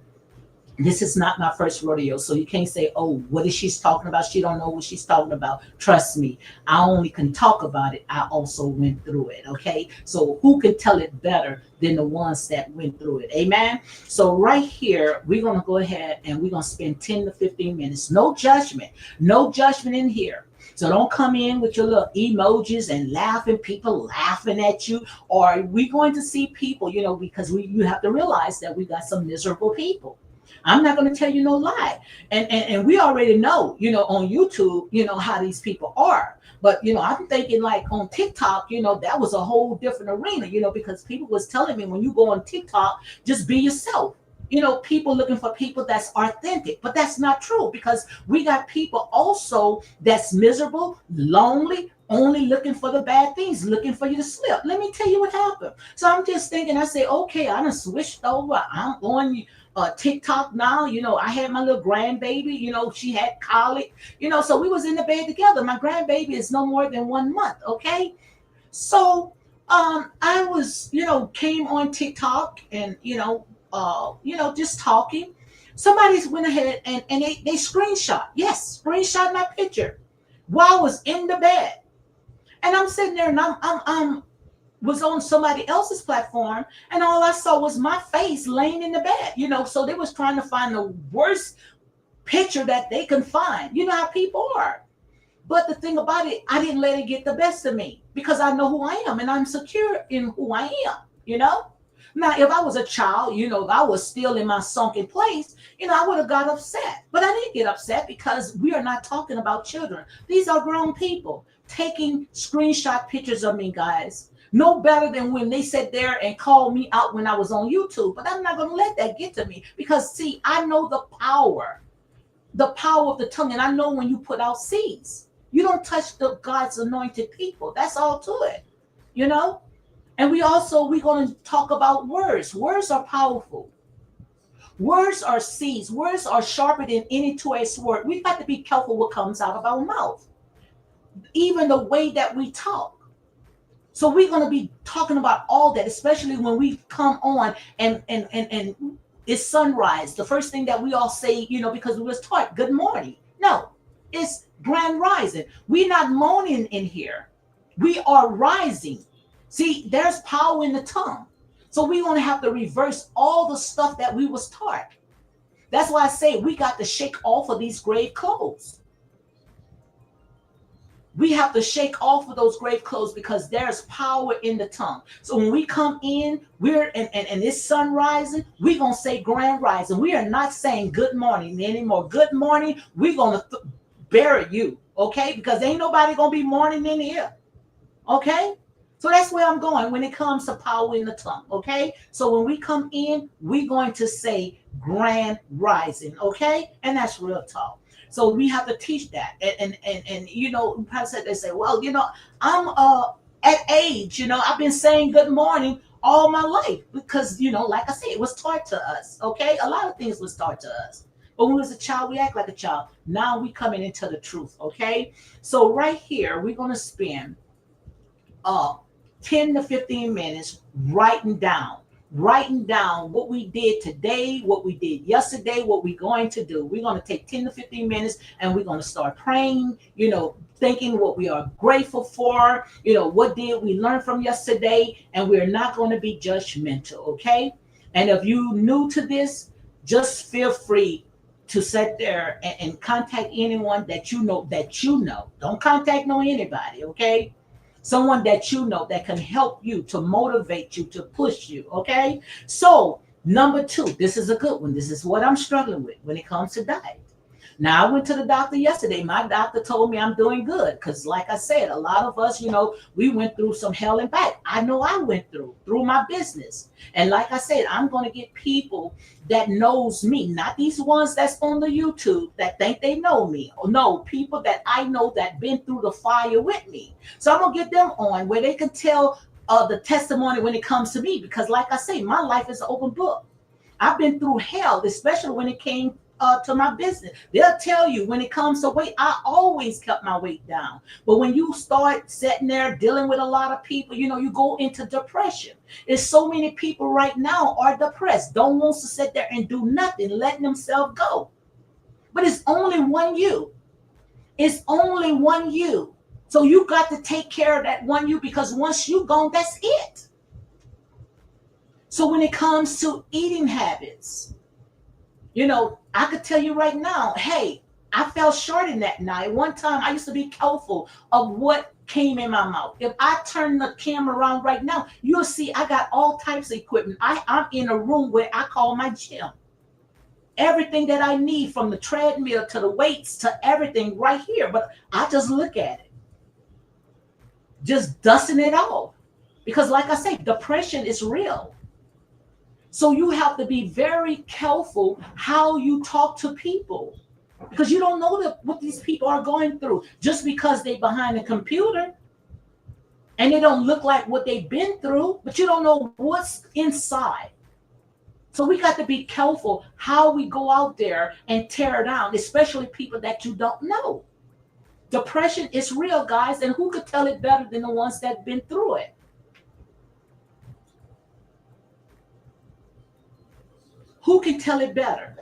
This is not my first rodeo. So you can't say, oh, what is she talking about? She don't know what she's talking about. Trust me, I only can talk about it. I also went through it, okay? So who can tell it better than the ones that went through it? Amen? So right here, we're going to go ahead and we're going to spend 10 to 15 minutes. No judgment. No judgment in here. So don't come in with your little emojis and laughing, people laughing at you. Or we're going to see people, because you have to realize that we got some miserable people. I'm not going to tell you no lie. And we already know, on YouTube, how these people are. But, I'm thinking like on TikTok, that was a whole different arena, because people was telling me when you go on TikTok, just be yourself. People looking for people that's authentic, but that's not true because we got people also that's miserable, lonely, only looking for the bad things, looking for you to slip. Let me tell you what happened. So I'm just thinking, I say, okay, I done switched over. I'm on TikTok now. I had my little grandbaby, she had colic, so we was in the bed together. My grandbaby is no more than 1 month. Okay. So, I was, came on TikTok and, just talking. Somebody went ahead and they screenshot. Yes, screenshot my picture while I was in the bed. And I'm sitting there and I'm was on somebody else's platform, and all I saw was my face laying in the bed, so they was trying to find the worst picture that they can find. You know how people are. But the thing about it, I didn't let it get the best of me because I know who I am and I'm secure in who I am. Now, if I was a child, if I was still in my sunken place, I would have got upset. But I didn't get upset because we are not talking about children. These are grown people taking screenshot pictures of me, guys. No better than when they sat there and called me out when I was on YouTube. But I'm not going to let that get to me because, see, I know the power of the tongue. And I know when you put out seeds, you don't touch the God's anointed people. That's all to it, And we're going to talk about words. Words are powerful. Words are seeds. Words are sharper than any two-edged sword. We've got to be careful what comes out of our mouth. Even the way that we talk. So we're going to be talking about all that, especially when we come on and it's sunrise. The first thing that we all say, because we was taught good morning. No, it's grand rising. We're not moaning in here. We are rising. See, there's power in the tongue. So we're going to have to reverse all the stuff that we was taught. That's why I say we got to shake off of these grave clothes. We have to shake off of those grave clothes because there's power in the tongue. So when we come in, we're and it's sun rising, we're going to say grand rising. We are not saying good morning anymore. Good morning, we're going to bury you, okay? Because ain't nobody going to be morning in here, okay? So that's where I'm going when it comes to power in the tongue, okay? So when we come in, we're going to say grand rising, okay? And that's real talk. So we have to teach that. And probably said, they say, well, I'm at age, I've been saying good morning all my life because, like I said, it was taught to us, okay? A lot of things was taught to us. But when we was a child, we act like a child. Now we coming into the truth, okay? So right here, we're going to spend 10 to 15 minutes writing down what we did today, what we did yesterday, what we're going to do. We're going to take 10 to 15 minutes and we're going to start praying, thinking what we are grateful for, what did we learn from yesterday, and we're not going to be judgmental, okay? And if you new to this, just feel free to sit there and contact anyone that you know. Don't contact anybody, okay? Someone that you know that can help you, to motivate you, to push you, okay? So, number 2, this is a good one. This is what I'm struggling with when it comes to diet. Now, I went to the doctor yesterday. My doctor told me I'm doing good because, like I said, a lot of us, we went through some hell and back. I know I went through my business. And like I said, I'm going to get people that knows me, not these ones that's on the YouTube that think they know me. No, people that I know that been through the fire with me. So I'm going to get them on where they can tell the testimony when it comes to me because, like I say, my life is an open book. I've been through hell, especially when it came to my business. They'll tell you when it comes to weight, I always kept my weight down. But when you start sitting there dealing with a lot of people, you go into depression. There's so many people right now are depressed, don't want to sit there and do nothing, letting themselves go. But it's only one you. It's only one you. So you got to take care of that one you because once you gone, that's it. So when it comes to eating habits, I could tell you right now, hey, I fell short in that night. One time I used to be careful of what came in my mouth. If I turn the camera around right now, you'll see I got all types of equipment. I'm in a room where I call my gym. Everything that I need, from the treadmill to the weights to everything right here. But I just look at it, just dusting it off. Because like I say, depression is real. So you have to be very careful how you talk to people because you don't know what these people are going through. Just because they're behind a computer and they don't look like what they've been through, but you don't know what's inside. So we got to be careful how we go out there and tear down, especially people that you don't know. Depression is real, guys, and who could tell it better than the ones that been through it? Who can tell it better?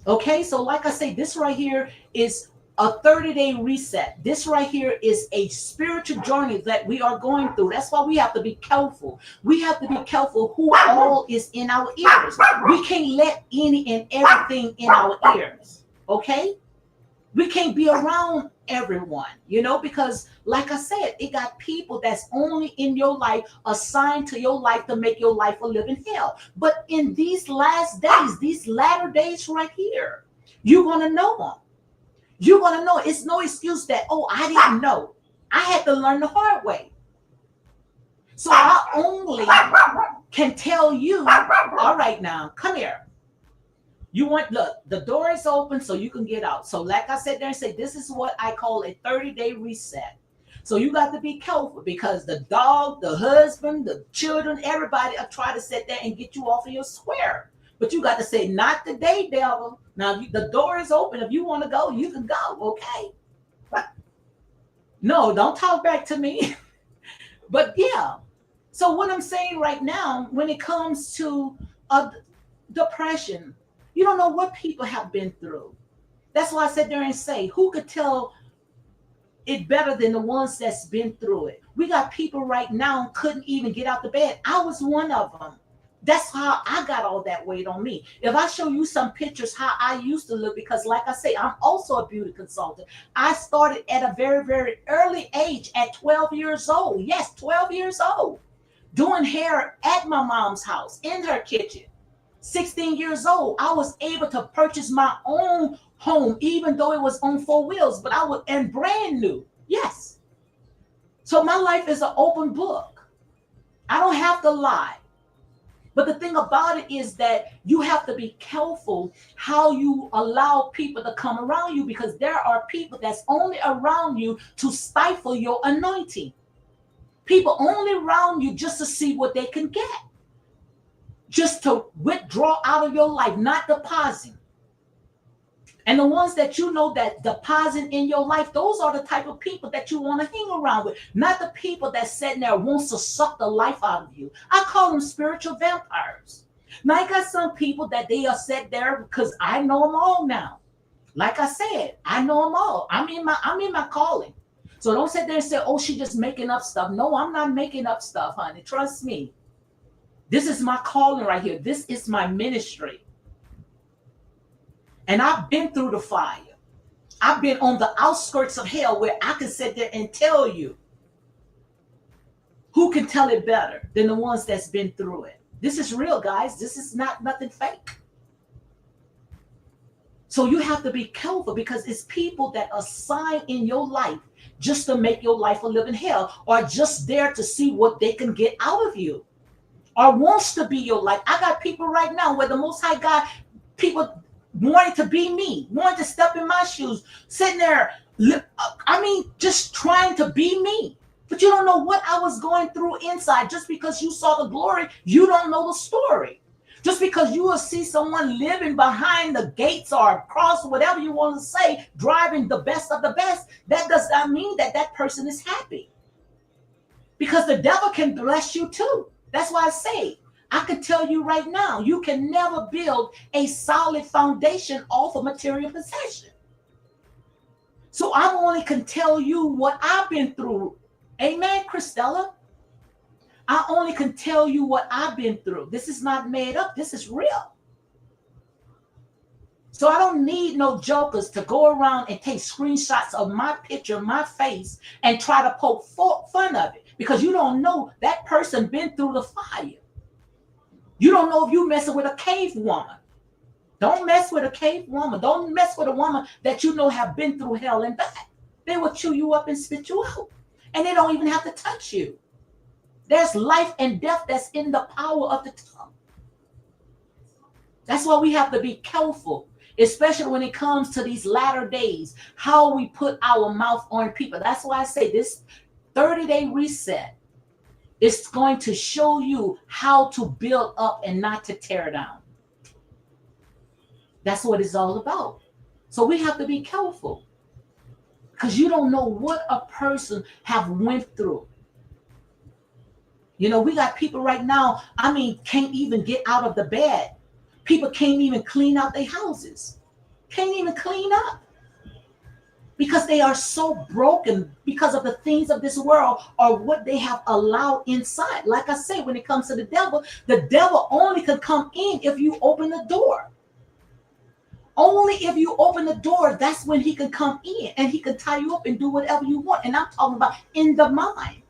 Okay, so like I say, this right here is a 30-day reset. This right here is a spiritual journey that we are going through. That's why we have to be careful. We have to be careful who all is in our ears. We can't let any and everything in our ears. Okay? We can't be around everyone, because like I said, it got people that's only in your life, assigned to your life to make your life a living hell. But in these last days, these latter days right here, you're going to know them. You're going to know. It's no excuse that, I didn't know. I had to learn the hard way. So I only can tell you, all right, now, come here. Look, the door is open so you can get out. So like I said there and say, this is what I call a 30-day reset. So you got to be careful because the dog, the husband, the children, everybody are trying to sit there and get you off of your square. But you got to say, not today, devil. Now, the door is open. If you want to go, you can go, okay? But no, don't talk back to me. But yeah. So what I'm saying right now, when it comes to uh, depression, you don't know what people have been through. That's why I sit there and say, who could tell it better than the ones that's been through it? We got people right now couldn't even get out the bed. I was one of them. That's how I got all that weight on me. If I show you some pictures how I used to look, because like I say, I'm also a beauty consultant. I started at a very, very early age at 12 years old. Yes, 12 years old. Doing hair at my mom's house, in her kitchen. 16 years old, I was able to purchase my own home, even though it was on four wheels, but I was and brand new. Yes. So my life is an open book. I don't have to lie. But the thing about it is that you have to be careful how you allow people to come around you, because there are people that's only around you to stifle your anointing. People only around you just to see what they can get, just to withdraw out of your life, not depositing. And the ones that you know that deposit in your life, those are the type of people that you want to hang around with, not the people that sitting there wants to suck the life out of you. I call them spiritual vampires. Now I got some people that they are set there because I know them all now. Like I said, I know them all. I'm in my calling. So don't sit there and say, "Oh, she's just making up stuff." No, I'm not making up stuff, honey. Trust me. This is my calling right here. This is my ministry. And I've been through the fire. I've been on the outskirts of hell where I can sit there and tell you, who can tell it better than the ones that's been through it. This is real, guys. This is not nothing fake. So you have to be careful, because it's people that assign in your life just to make your life a living hell, or just there to see what they can get out of you, or wants to be your life. I got people right now where the Most High God, people wanting to be me, wanting to step in my shoes, sitting there, just trying to be me. But you don't know what I was going through inside. Just because you saw the glory, you don't know the story. Just because you will see someone living behind the gates or across, whatever you want to say, driving the best of the best, that does not mean that that person is happy. Because the devil can bless you too. That's why I say, I can tell you right now, you can never build a solid foundation off of material possession. So I only can tell you what I've been through. Amen, Christella. I only can tell you what I've been through. This is not made up. This is real. So I don't need no jokers to go around and take screenshots of my picture, my face, and try to poke fun of it, because you don't know that person been through the fire. You don't know if you messing with a cave woman. Don't mess with a cave woman. Don't mess with a woman that you know have been through hell and back. They will chew you up and spit you out. And they don't even have to touch you. There's life and death that's in the power of the tongue. That's why we have to be careful, especially when it comes to these latter days, how we put our mouth on people. That's why I say this 30-day reset is going to show you how to build up and not to tear down. That's what it's all about. So we have to be careful, because you don't know what a person have went through. You know, we got people right now, can't even get out of the bed. People can't even clean out their houses. Can't even clean up. Because they are so broken because of the things of this world, or what they have allowed inside. Like I say, when it comes to the devil only can come in if you open the door. Only if you open the door, that's when he can come in, and he can tie you up and do whatever you want. And I'm talking about in the mind.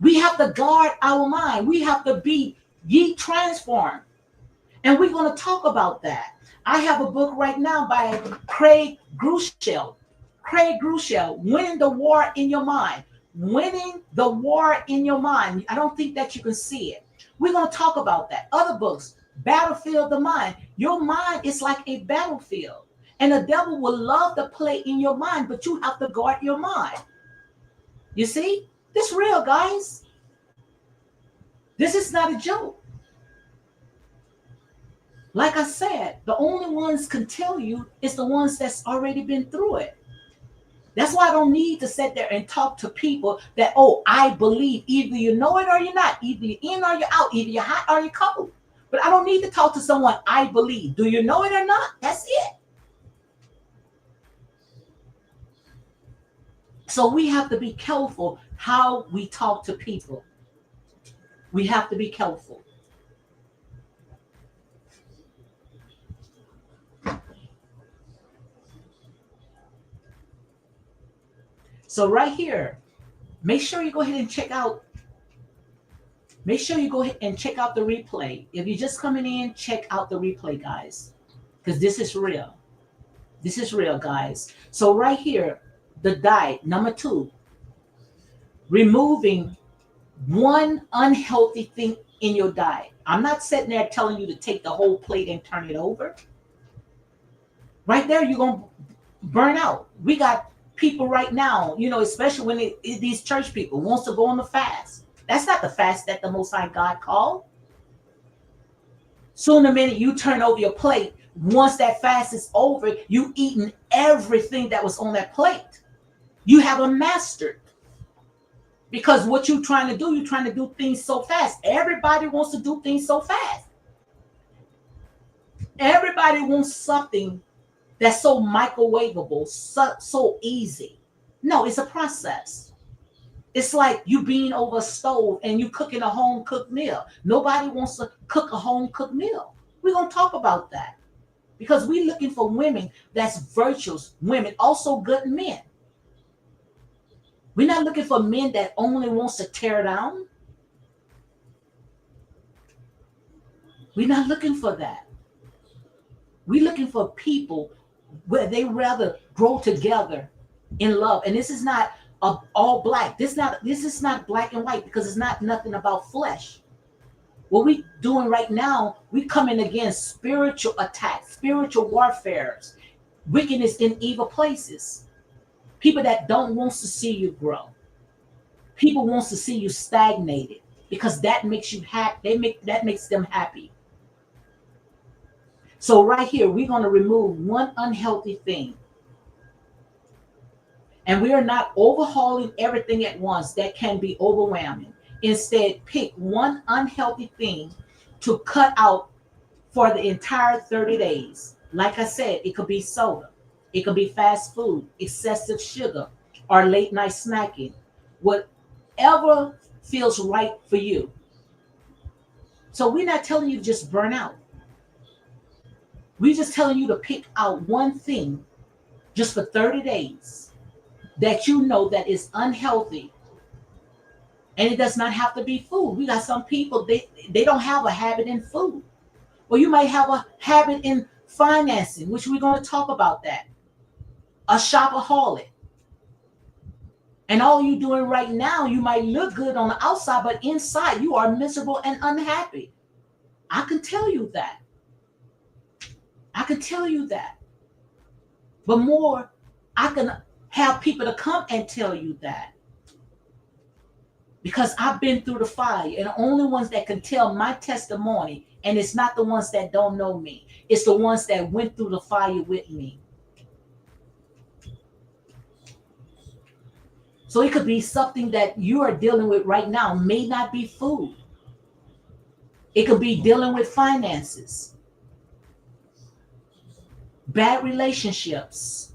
We have to guard our mind. We have to be ye transformed. And we're going to talk about that. I have a book right now by Craig Groeschel. Craig Groeschel, Winning the War in Your Mind. Winning the War in Your Mind. I don't think that you can see it. We're going to talk about that. Other books, Battlefield the Mind. Your mind is like a battlefield. And the devil will love to play in your mind, but you have to guard your mind. You see? This is real, guys. This is not a joke. Like I said, the only ones can tell you is the ones that's already been through it. That's why I don't need to sit there and talk to people that, oh, I believe. Either you know it or you're not. Either you're in or you're out. Either you're hot or you're cold. But I don't need to talk to someone I believe. Do you know it or not? That's it. So we have to be careful how we talk to people. We have to be careful. So right here, make sure you go ahead and check out. Make sure you go ahead and check out the replay. If you're just coming in, check out the replay, guys, because this is real. This is real, guys. So right here, the diet number 2, removing one unhealthy thing in your diet. I'm not sitting there telling you to take the whole plate and turn it over. Right there, you're going to burn out. We got people right now, especially when these church people wants to go on the fast. That's not the fast that the Most High God called. Soon the minute you turn over your plate, once that fast is over, you eaten everything that was on that plate. You haven't mastered. Because what you're trying to do things so fast. Everybody wants to do things so fast. Everybody wants something that's so microwavable, so easy. No, it's a process. It's like you being over a stove and you cooking a home cooked meal. Nobody wants to cook a home cooked meal. We're going to talk about that because we're looking for women that's virtuous women, also good men. We're not looking for men that only wants to tear down. We're not looking for that. We're looking for people where they rather grow together in love. And this is not all black. This is not black and white because it's not nothing about flesh. What we doing right now, we coming against spiritual attacks, spiritual warfares, wickedness in evil places. People that don't want to see you grow. People wants to see you stagnated because that makes you happy. That makes them happy. So right here, we're going to remove one unhealthy thing. And we are not overhauling everything at once. That can be overwhelming. Instead, pick one unhealthy thing to cut out for the entire 30 days. Like I said, it could be soda. It could be fast food, excessive sugar, or late night snacking. Whatever feels right for you. So we're not telling you to just burn out. We're just telling you to pick out one thing just for 30 days that you know that is unhealthy. And it does not have to be food. We got some people, they don't have a habit in food. Or you might have a habit in financing, which we're going to talk about that. A shopaholic. And all you're doing right now, you might look good on the outside, but inside you are miserable and unhappy. I can tell you that. I can tell you that. But more, I can have people to come and tell you that. Because I've been through the fire, and the only ones that can tell my testimony, and it's not the ones that don't know me, it's the ones that went through the fire with me. So it could be something that you are dealing with right now, may not be food. It could be dealing with finances, bad relationships.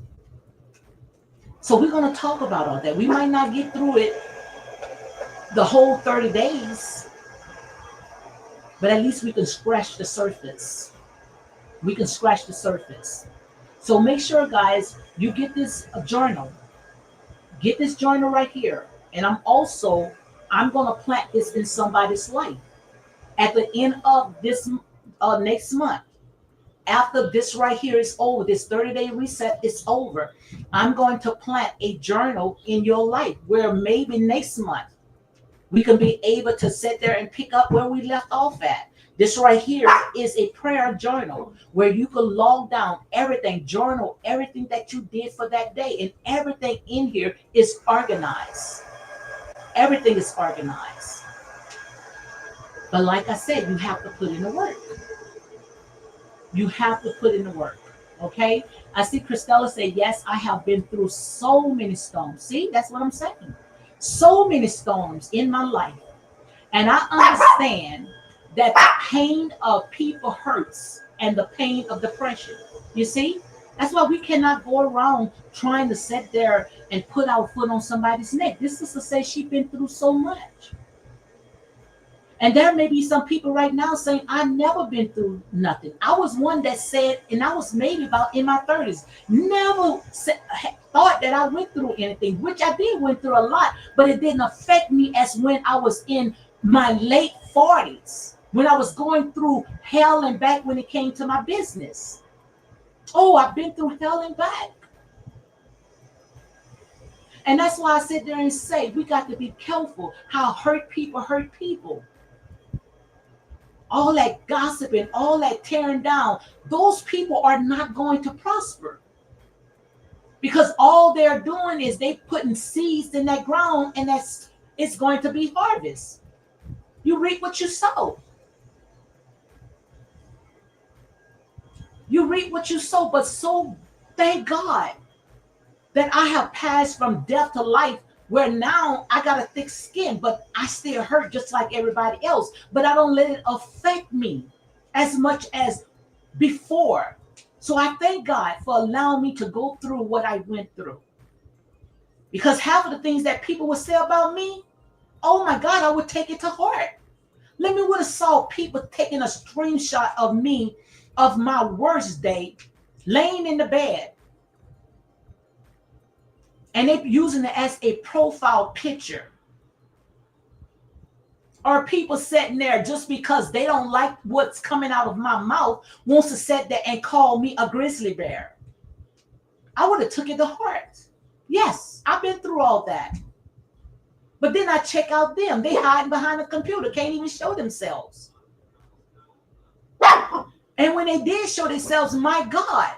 So we're going to talk about all that. We might not get through it the whole 30 days, but at least we can scratch the surface. We can scratch the surface. So make sure, guys, you get this journal. Get this journal right here. And I'm going to plant this in somebody's life. At the end of this next month, after this right here is over, this 30-day reset is over, I'm going to plant a journal in your life where maybe next month we can be able to sit there and pick up where we left off at. This right here is a prayer journal where you can log down everything, journal everything that you did for that day, and everything in here is organized. Everything is organized. But like I said, you have to put in the work. You have to put in the work. Okay. I see Christella say, yes, I have been through so many storms. See, that's what I'm saying. So many storms in my life. And I understand that the pain of people hurts and the pain of depression. You see? That's why we cannot go around trying to sit there and put our foot on somebody's neck. This sister says she's been through so much. And there may be some people right now saying, I've never been through nothing. I was one that said, and I was maybe about in my 30s, never thought that I went through anything, which I did went through a lot, but it didn't affect me as when I was in my late 40s, when I was going through hell and back when it came to my business. Oh, I've been through hell and back. And that's why I sit there and say, we got to be careful how hurt people. All that gossiping, all that tearing down, those people are not going to prosper. Because all they're doing is they putting seeds in that ground, and it's going to be harvest. You reap what you sow. You reap what you sow, but so thank God that I have passed from death to life, where now I got a thick skin, but I still hurt just like everybody else. But I don't let it affect me as much as before. So I thank God for allowing me to go through what I went through. Because half of the things that people would say about me, oh my God, I would take it to heart. Let me would have saw people taking a screenshot of me, of my worst day, laying in the bed, and they using it as a profile picture. Or people sitting there just because they don't like what's coming out of my mouth, wants to sit there and call me a grizzly bear. I would have took it to heart. Yes, I've been through all that. But then I check out them. They hiding behind a computer, can't even show themselves. And when they did show themselves, my God,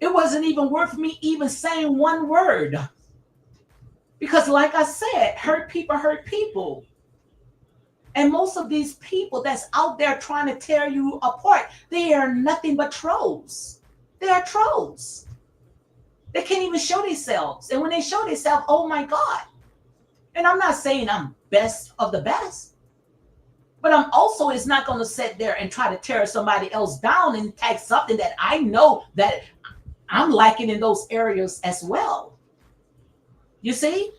it wasn't even worth me even saying one word. Because like I said, hurt people. And most of these people that's out there trying to tear you apart, they are nothing but trolls. They are trolls. They can't even show themselves. And when they show themselves, oh my God. And I'm not saying I'm best of the best, but I'm also is not going to sit there and try to tear somebody else down and tag something that I know that I'm lacking in those areas as well. You see?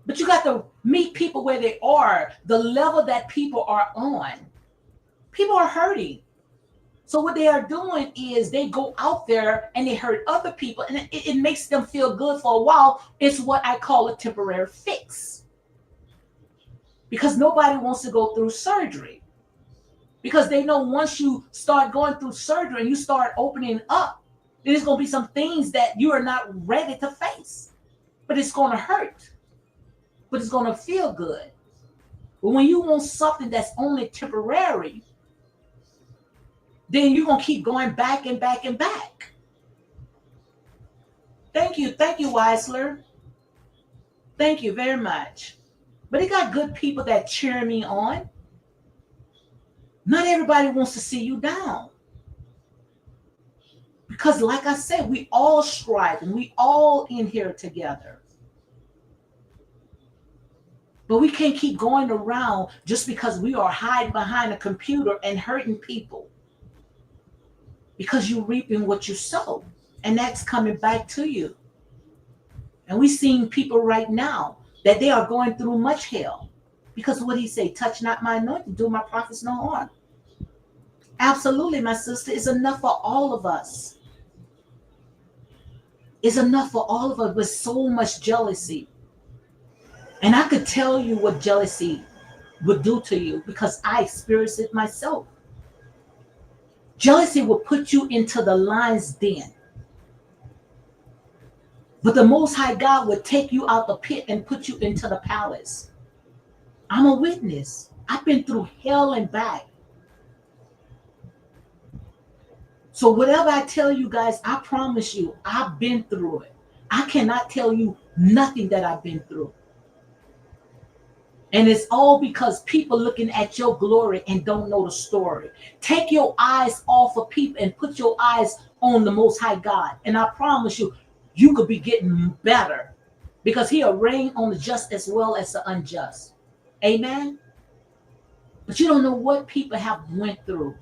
But you got to meet people where they are, the level that people are on. People are hurting. So what they are doing is they go out there and they hurt other people, and it makes them feel good for a while. It's what I call a temporary fix. Because nobody wants to go through surgery. Because they know once you start going through surgery and you start opening up, there's going to be some things that you are not ready to face. But it's going to hurt. But it's going to feel good. But when you want something that's only temporary, then you're going to keep going back and back and back. Thank you, Weisler. Thank you very much. But it got good people that cheer me on. Not everybody wants to see you down. Because like I said, we all strive and we all in here together. But we can't keep going around just because we are hiding behind a computer and hurting people. Because you're reaping what you sow. And that's coming back to you. And we're seeing people right now that they are going through much hell. Because what he say? Touch not my anointing, do my prophets no harm. Absolutely, my sister, it's enough for all of us. It's enough for all of us with so much jealousy. And I could tell you what jealousy would do to you because I experienced it myself. Jealousy will put you into the lion's den. But the Most High God would take you out the pit and put you into the palace. I'm a witness. I've been through hell and back. So whatever I tell you guys, I promise you, I've been through it. I cannot tell you nothing that I've been through. And it's all because people looking at your glory and don't know the story. Take your eyes off of people and put your eyes on the Most High God. And I promise you, you could be getting better because He'll reign on the just as well as the unjust. Amen. But you don't know what people have went through.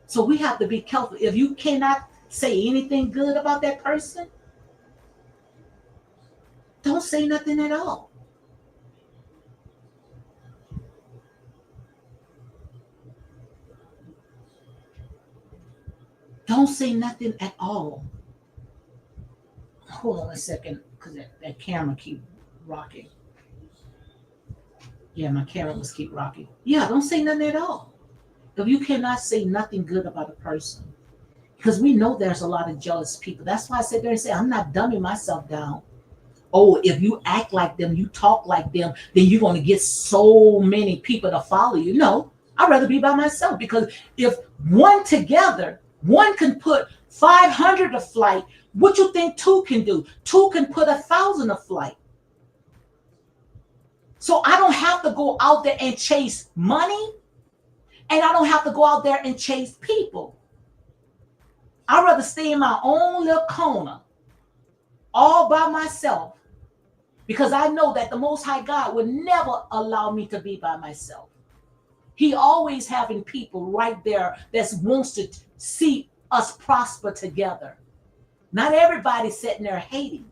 So we have to be careful. If you cannot say anything good about that person, don't say nothing at all. Don't say nothing at all. Hold on a second, because that camera keep rocking. Yeah, my camera must keep rocking. Yeah, don't say nothing at all. If you cannot say nothing good about a person, because we know there's a lot of jealous people. That's why I sit there and say, I'm not dumbing myself down. Oh, if you act like them, you talk like them, then you're going to get so many people to follow you. No, I'd rather be by myself because if one together, one can put 500 to flight, what you think two can do? Two can put 1,000 to flight. So I don't have to go out there and chase money, and I don't have to go out there and chase people. I'd rather stay in my own little corner all by myself because I know that the Most High God would never allow me to be by myself. He always having people right there that wants to see us prosper together. Not everybody sitting there hating.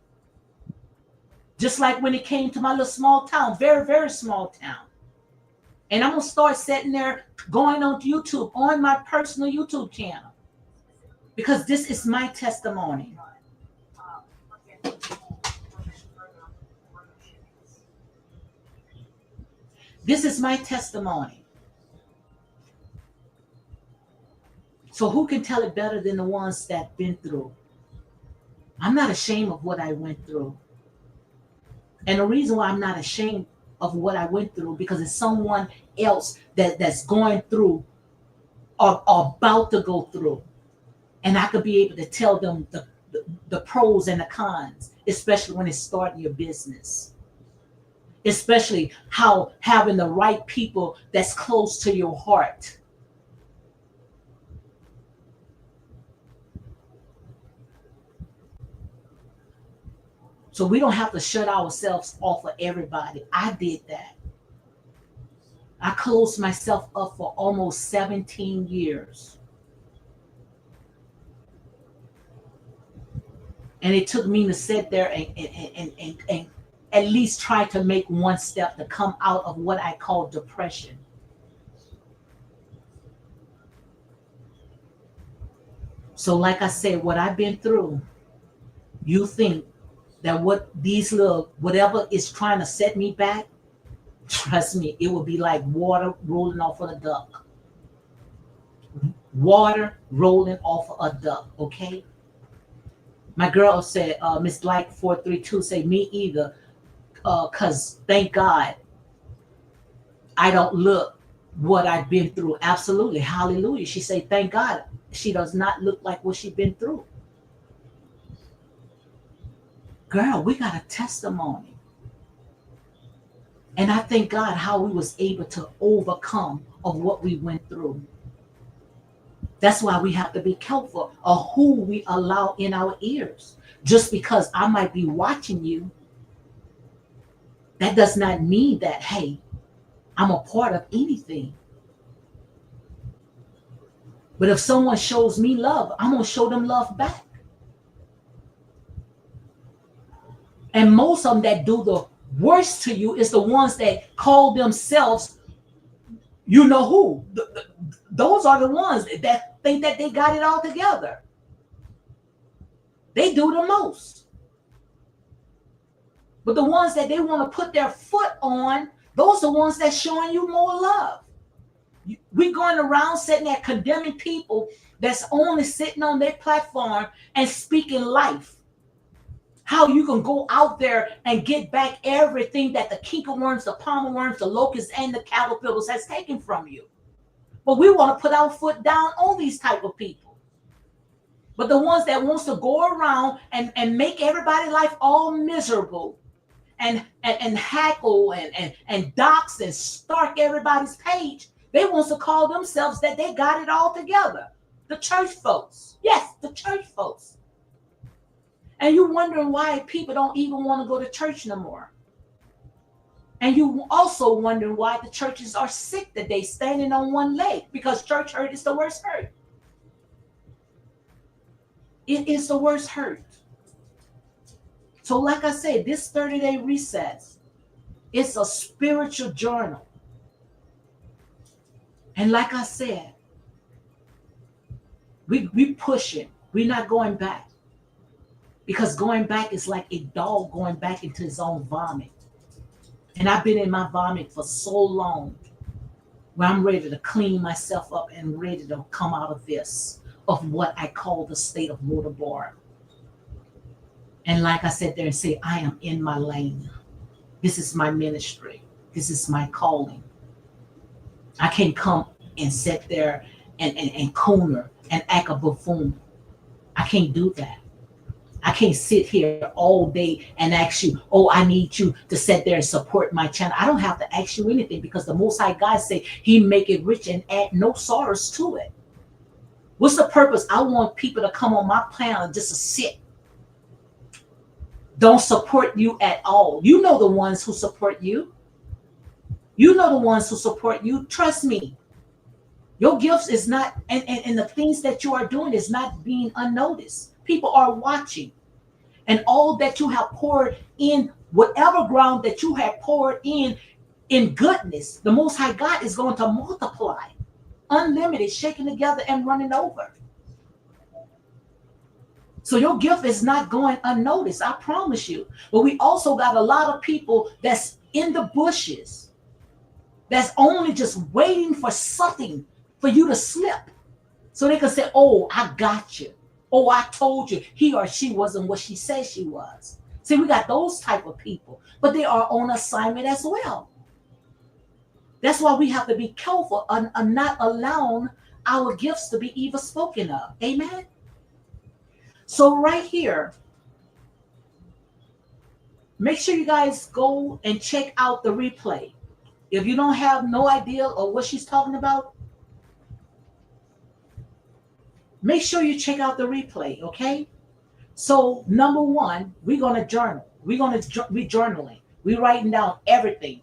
Just like when it came to my little small town, very, very small town. And I'm going to start sitting there going on YouTube, on my personal YouTube channel. Because this is my testimony. This is my testimony. So who can tell it better than the ones that been through? I'm not ashamed of what I went through. And the reason why I'm not ashamed of what I went through, because it's someone else that's going through or about to go through. And I could be able to tell them the pros and the cons, especially when it's starting your business. Especially how having the right people that's close to your heart. So we don't have to shut ourselves off of everybody. I did that. I closed myself up for almost 17 years. And it took me to sit there and at least try to make one step to come out of what I call depression. So like I said, what I've been through, you think that what these little, whatever is trying to set me back, trust me, it will be like water rolling off of a duck. Water rolling off of a duck, okay? My girl said, Miss Black 432 say, me either, because thank God I don't look what I've been through. Absolutely, hallelujah. She said, thank God she does not look like what she's been through. Girl, we got a testimony. And I thank God how we was able to overcome of what we went through. That's why we have to be careful of who we allow in our ears. Just because I might be watching you, that does not mean that, hey, I'm a part of anything. But if someone shows me love, I'm going to show them love back. And most of them that do the worst to you is the ones that call themselves, you know who. Those are the ones that think that they got it all together. They do the most. But the ones that they want to put their foot on, those are the ones that's showing you more love. We going around sitting there condemning people that's only sitting on their platform and speaking life. How you can go out there and get back everything that the cankerworms, the palmer worms, the locusts, and the caterpillars has taken from you. But we want to put our foot down on these type of people. But the ones that wants to go around and make everybody's life all miserable and hackle and dox and stalk everybody's page. They want to call themselves that they got it all together. The church folks. Yes, the church folks. And you're wondering why people don't even want to go to church no more. And you also wondering why the churches are sick today, standing on one leg, because church hurt is the worst hurt. It is the worst hurt. So like I said, this 30-day recess, it's a spiritual journal. And like I said, we pushing. We're not going back. Because going back is like a dog going back into his own vomit. And I've been in my vomit for so long where I'm ready to clean myself up and ready to come out of this, of what I call the state of Lodabar. And like I said there and say, I am in my lane. This is my ministry. This is my calling. I can't come and sit there and corner and act a buffoon. I can't do that. I can't sit here all day and ask you, oh, I need you to sit there and support my channel. I don't have to ask you anything, because the Most High God say he make it rich and add no sorrows to it. What's the purpose? I want people to come on my panel just to sit. Don't support you at all. You know the ones who support you. You know the ones who support you. Trust me. Your gifts is not, and the things that you are doing is not being unnoticed. People are watching. And all that you have poured in, whatever ground that you have poured in goodness, the Most High God is going to multiply. Unlimited, shaking together and running over. So your gift is not going unnoticed, I promise you. But we also got a lot of people that's in the bushes, that's only just waiting for something for you to slip, so they can say, oh, I got you. Oh, I told you he or she wasn't what she said she was. See, we got those type of people, but they are on assignment as well. That's why we have to be careful on not allowing our gifts to be even spoken of. Amen. So right here, make sure you guys go and check out the replay. If you don't have no idea of what she's talking about, make sure you check out the replay, okay? So number one, we're going to journal. We're journaling. We're writing down everything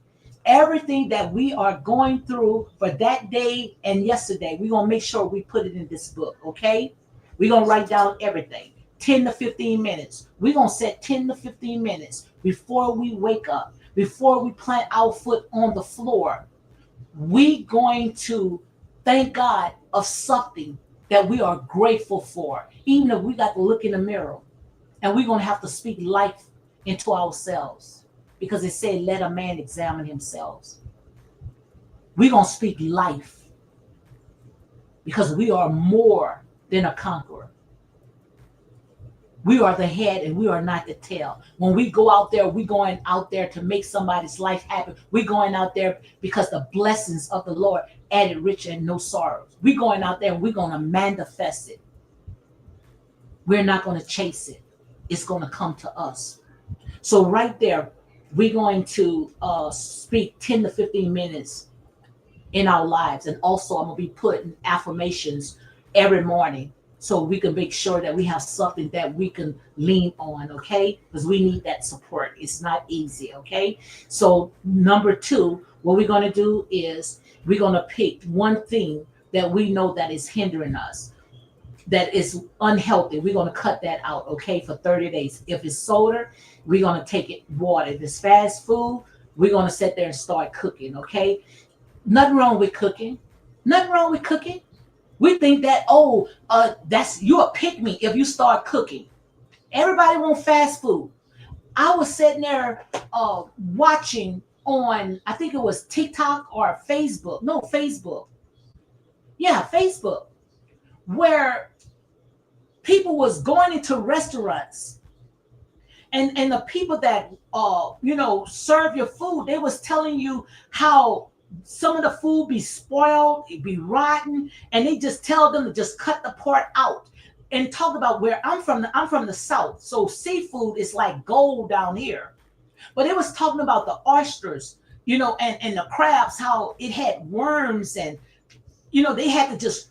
that we are going through for that day and yesterday. We're going to make sure we put it in this book, okay? We're going to write down everything. 10 to 15 minutes. We're going to set 10 to 15 minutes before we wake up, before we plant our foot on the floor. We're going to thank God of something that we are grateful for, even if we got to look in the mirror. And we're going to have to speak life into ourselves, because it said, let a man examine himself. We're going to speak life, because we are more than a conqueror. We are the head and we are not the tail. When we go out there, we're going out there to make somebody's life happen. We're going out there because the blessings of the Lord added rich and no sorrows. We're going out there and we're going to manifest it. We're not going to chase it. It's going to come to us. So right there, we're going to speak 10 to 15 minutes in our lives. And also I'm going to be putting affirmations every morning, so we can make sure that we have something that we can lean on, okay? Because we need that support. It's not easy, okay? So number two, what we're going to do is we're going to pick one thing that we know that is hindering us, that is unhealthy. We're going to cut that out, okay, for 30 days. If it's soda, we're going to take it water. If it's fast food, we're going to sit there and start cooking, okay? Nothing wrong with cooking. Nothing wrong with cooking. We think that, that's, you're a pick-me if you start cooking. Everybody want fast food. I was sitting there watching on, I think it was TikTok or Facebook. No, Facebook. Yeah, Facebook. Where people was going into restaurants, and the people that serve your food, they was telling you how some of the food be spoiled, it be rotten, and they just tell them to just cut the part out. And talk about where I'm from the South, so seafood is like gold down here. But it was talking about the oysters, and the crabs, how it had worms, and they had to just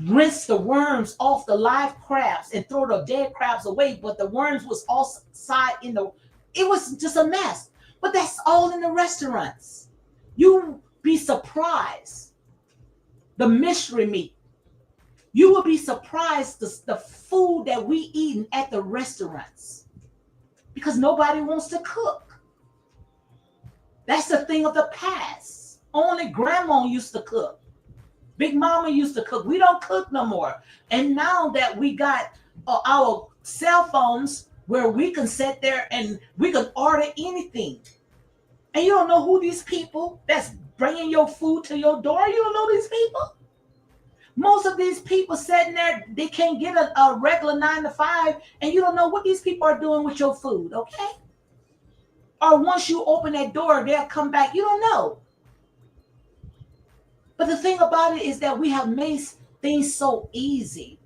rinse the worms off the live crabs and throw the dead crabs away, but the worms was outside it was just a mess. But that's all in the restaurants. You be surprised. The mystery meat. You will be surprised the food that we eating at the restaurants, because nobody wants to cook. That's the thing of the past. Only grandma used to cook. Big mama used to cook. We don't cook no more. And now that we got our cell phones where we can sit there and we can order anything. And you don't know who these people that's bringing your food to your door. You don't know these people. Most of these people sitting there, they can't get a regular 9 to 5, and you don't know what these people are doing with your food, okay? Or once you open that door, they'll come back. You don't know. But the thing about it is that we have made things so easy,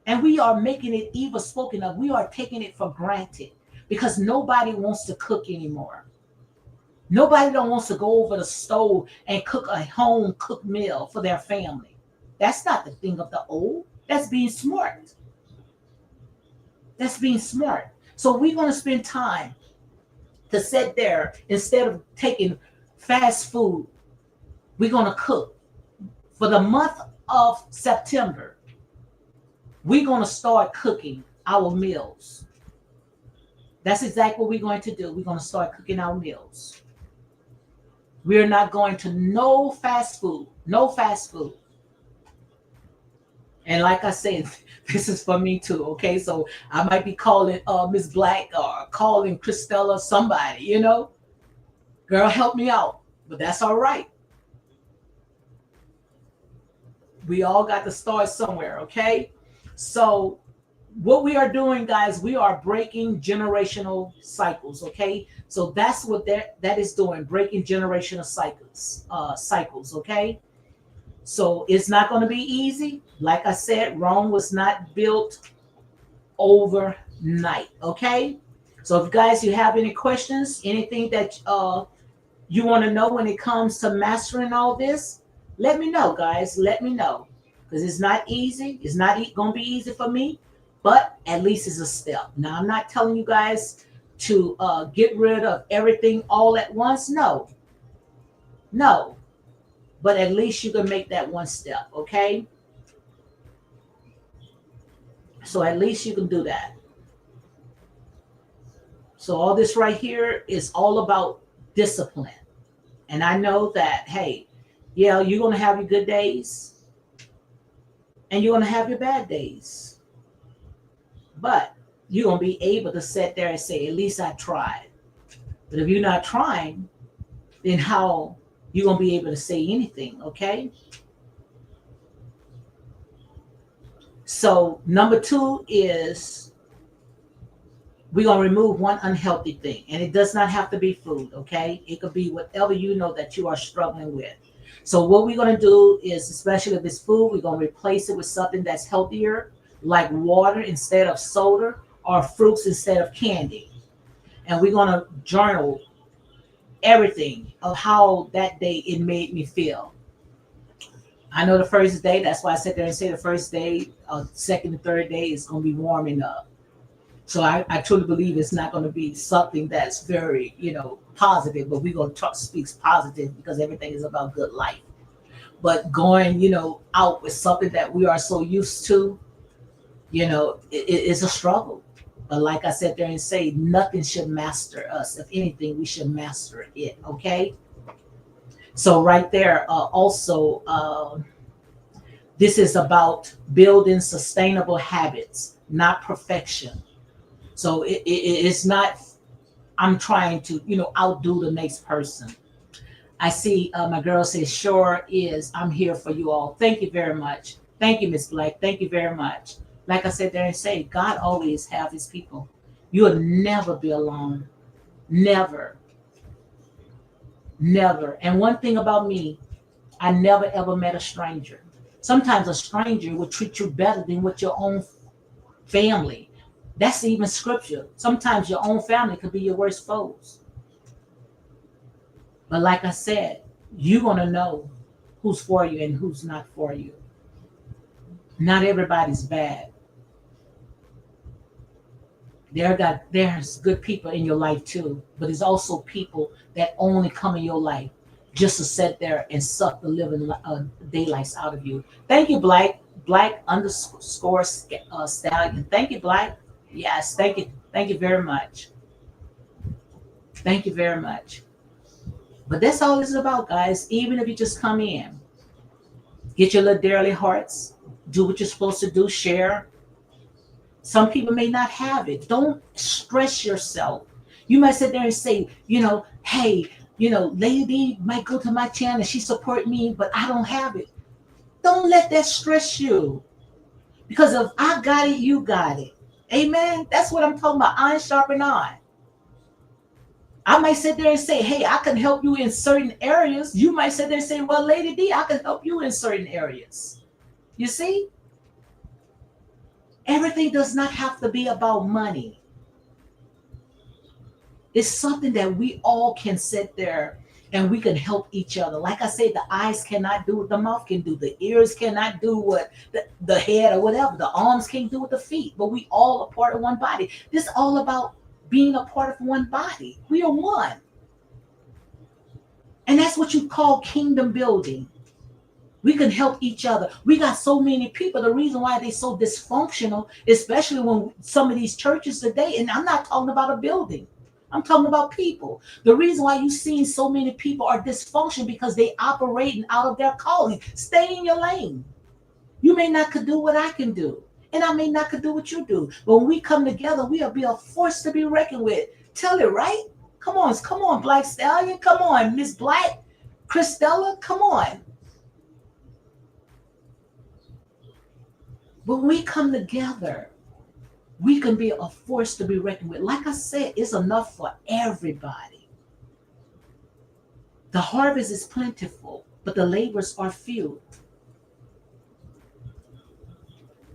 and we are making it even spoken of. We are taking it for granted because nobody wants to cook anymore. Nobody don't wants to go over the stove and cook a home cooked meal for their family. That's not the thing of the old. That's being smart. That's being smart. So we're going to spend time to sit there instead of taking fast food. We're going to cook. For the month of September, we're going to start cooking our meals. That's exactly what we're going to do. We're going to start cooking our meals. We're not going to no fast food. No fast food. And like I said, this is for me too, okay? So I might be calling Miss Black or calling Christella, somebody, Girl, help me out. But that's all right. We all got to start somewhere, okay? So what we are doing, guys, we are breaking generational cycles, okay? So that's what that is doing, breaking generational cycles, okay? So it's not going to be easy. Like I said, Rome was not built overnight, okay? So if guys, you have any questions, anything that you want to know when it comes to mastering all this, let me know, guys. Let me know. Because it's not easy. It's not going to be easy for me, but at least it's a step. Now, I'm not telling you guys to get rid of everything all at once. No. No. But at least you can make that one step, okay? So at least you can do that. So all this right here is all about discipline. And I know that, hey, yeah, you're going to have your good days and you're going to have your bad days. But you're going to be able to sit there and say, at least I tried. But if you're not trying, then how you're going to be able to say anything, okay? So number 2 is we're going to remove one unhealthy thing. And it does not have to be food, okay? It could be whatever you know that you are struggling with. So what we're going to do is, especially if it's food, we're going to replace it with something that's healthier, like water instead of soda or fruits instead of candy. And we're going to journal everything of how that day it made me feel. I know the first day, that's why I sit there and say the first day, second and third day is going to be warming up. So I truly believe it's not going to be something that's very, positive, but we're going to speak positive because everything is about good life. But going, out with something that we are so used to, it's a struggle. But like I said there and say, nothing should master us. If anything, we should master it, okay? So right there, also, this is about building sustainable habits, not perfection. So it's not, I'm trying to, outdo the next person. I see my girl says, sure is, I'm here for you all. Thank you very much. Thank you, Miss Black. Thank you very much. Like I said there and say, God always have his people. You'll never be alone. Never. Never. And one thing about me, I never ever met a stranger. Sometimes a stranger will treat you better than with your own family. That's even scripture. Sometimes your own family could be your worst foes. But like I said, you're going to know who's for you and who's not for you. Not everybody's bad. There's good people in your life too, but there's also people that only come in your life just to sit there and suck the living daylights out of you. Thank you, Black underscore stallion. Thank you, Black. Yes, thank you very much. Thank you very much. But that's all this is about, guys. Even if you just come in, get your little daily hearts, do what you're supposed to do, share. Some people may not have it. Don't stress yourself. You might sit there and say, hey, Lady D might go to my channel, she support me, but I don't have it. Don't let that stress you. Because if I got it, you got it. Amen. That's what I'm talking about. Iron sharpen iron. I might sit there and say, hey, I can help you in certain areas. You might sit there and say, well, Lady D, I can help you in certain areas. You see? Everything does not have to be about money. It's something that we all can sit there and we can help each other. Like I say, the eyes cannot do what the mouth can do. The ears cannot do what the head or whatever. The arms can't do what the feet. But we all are part of one body. This is all about being a part of one body. We are one. And that's what you call kingdom building. We can help each other. We got so many people. The reason why they're so dysfunctional, especially when some of these churches today, and I'm not talking about a building, I'm talking about people. The reason why you're seeing so many people are dysfunctional because they operating out of their calling. Stay in your lane. You may not could do what I can do, and I may not could do what you do. But when we come together, we'll be a force to be reckoned with. Tell it, right? Come on, Black Stallion. Come on, Miss Black, Christella. Come on. When we come together, we can be a force to be reckoned with. Like I said, it's enough for everybody. The harvest is plentiful, but the labors are few.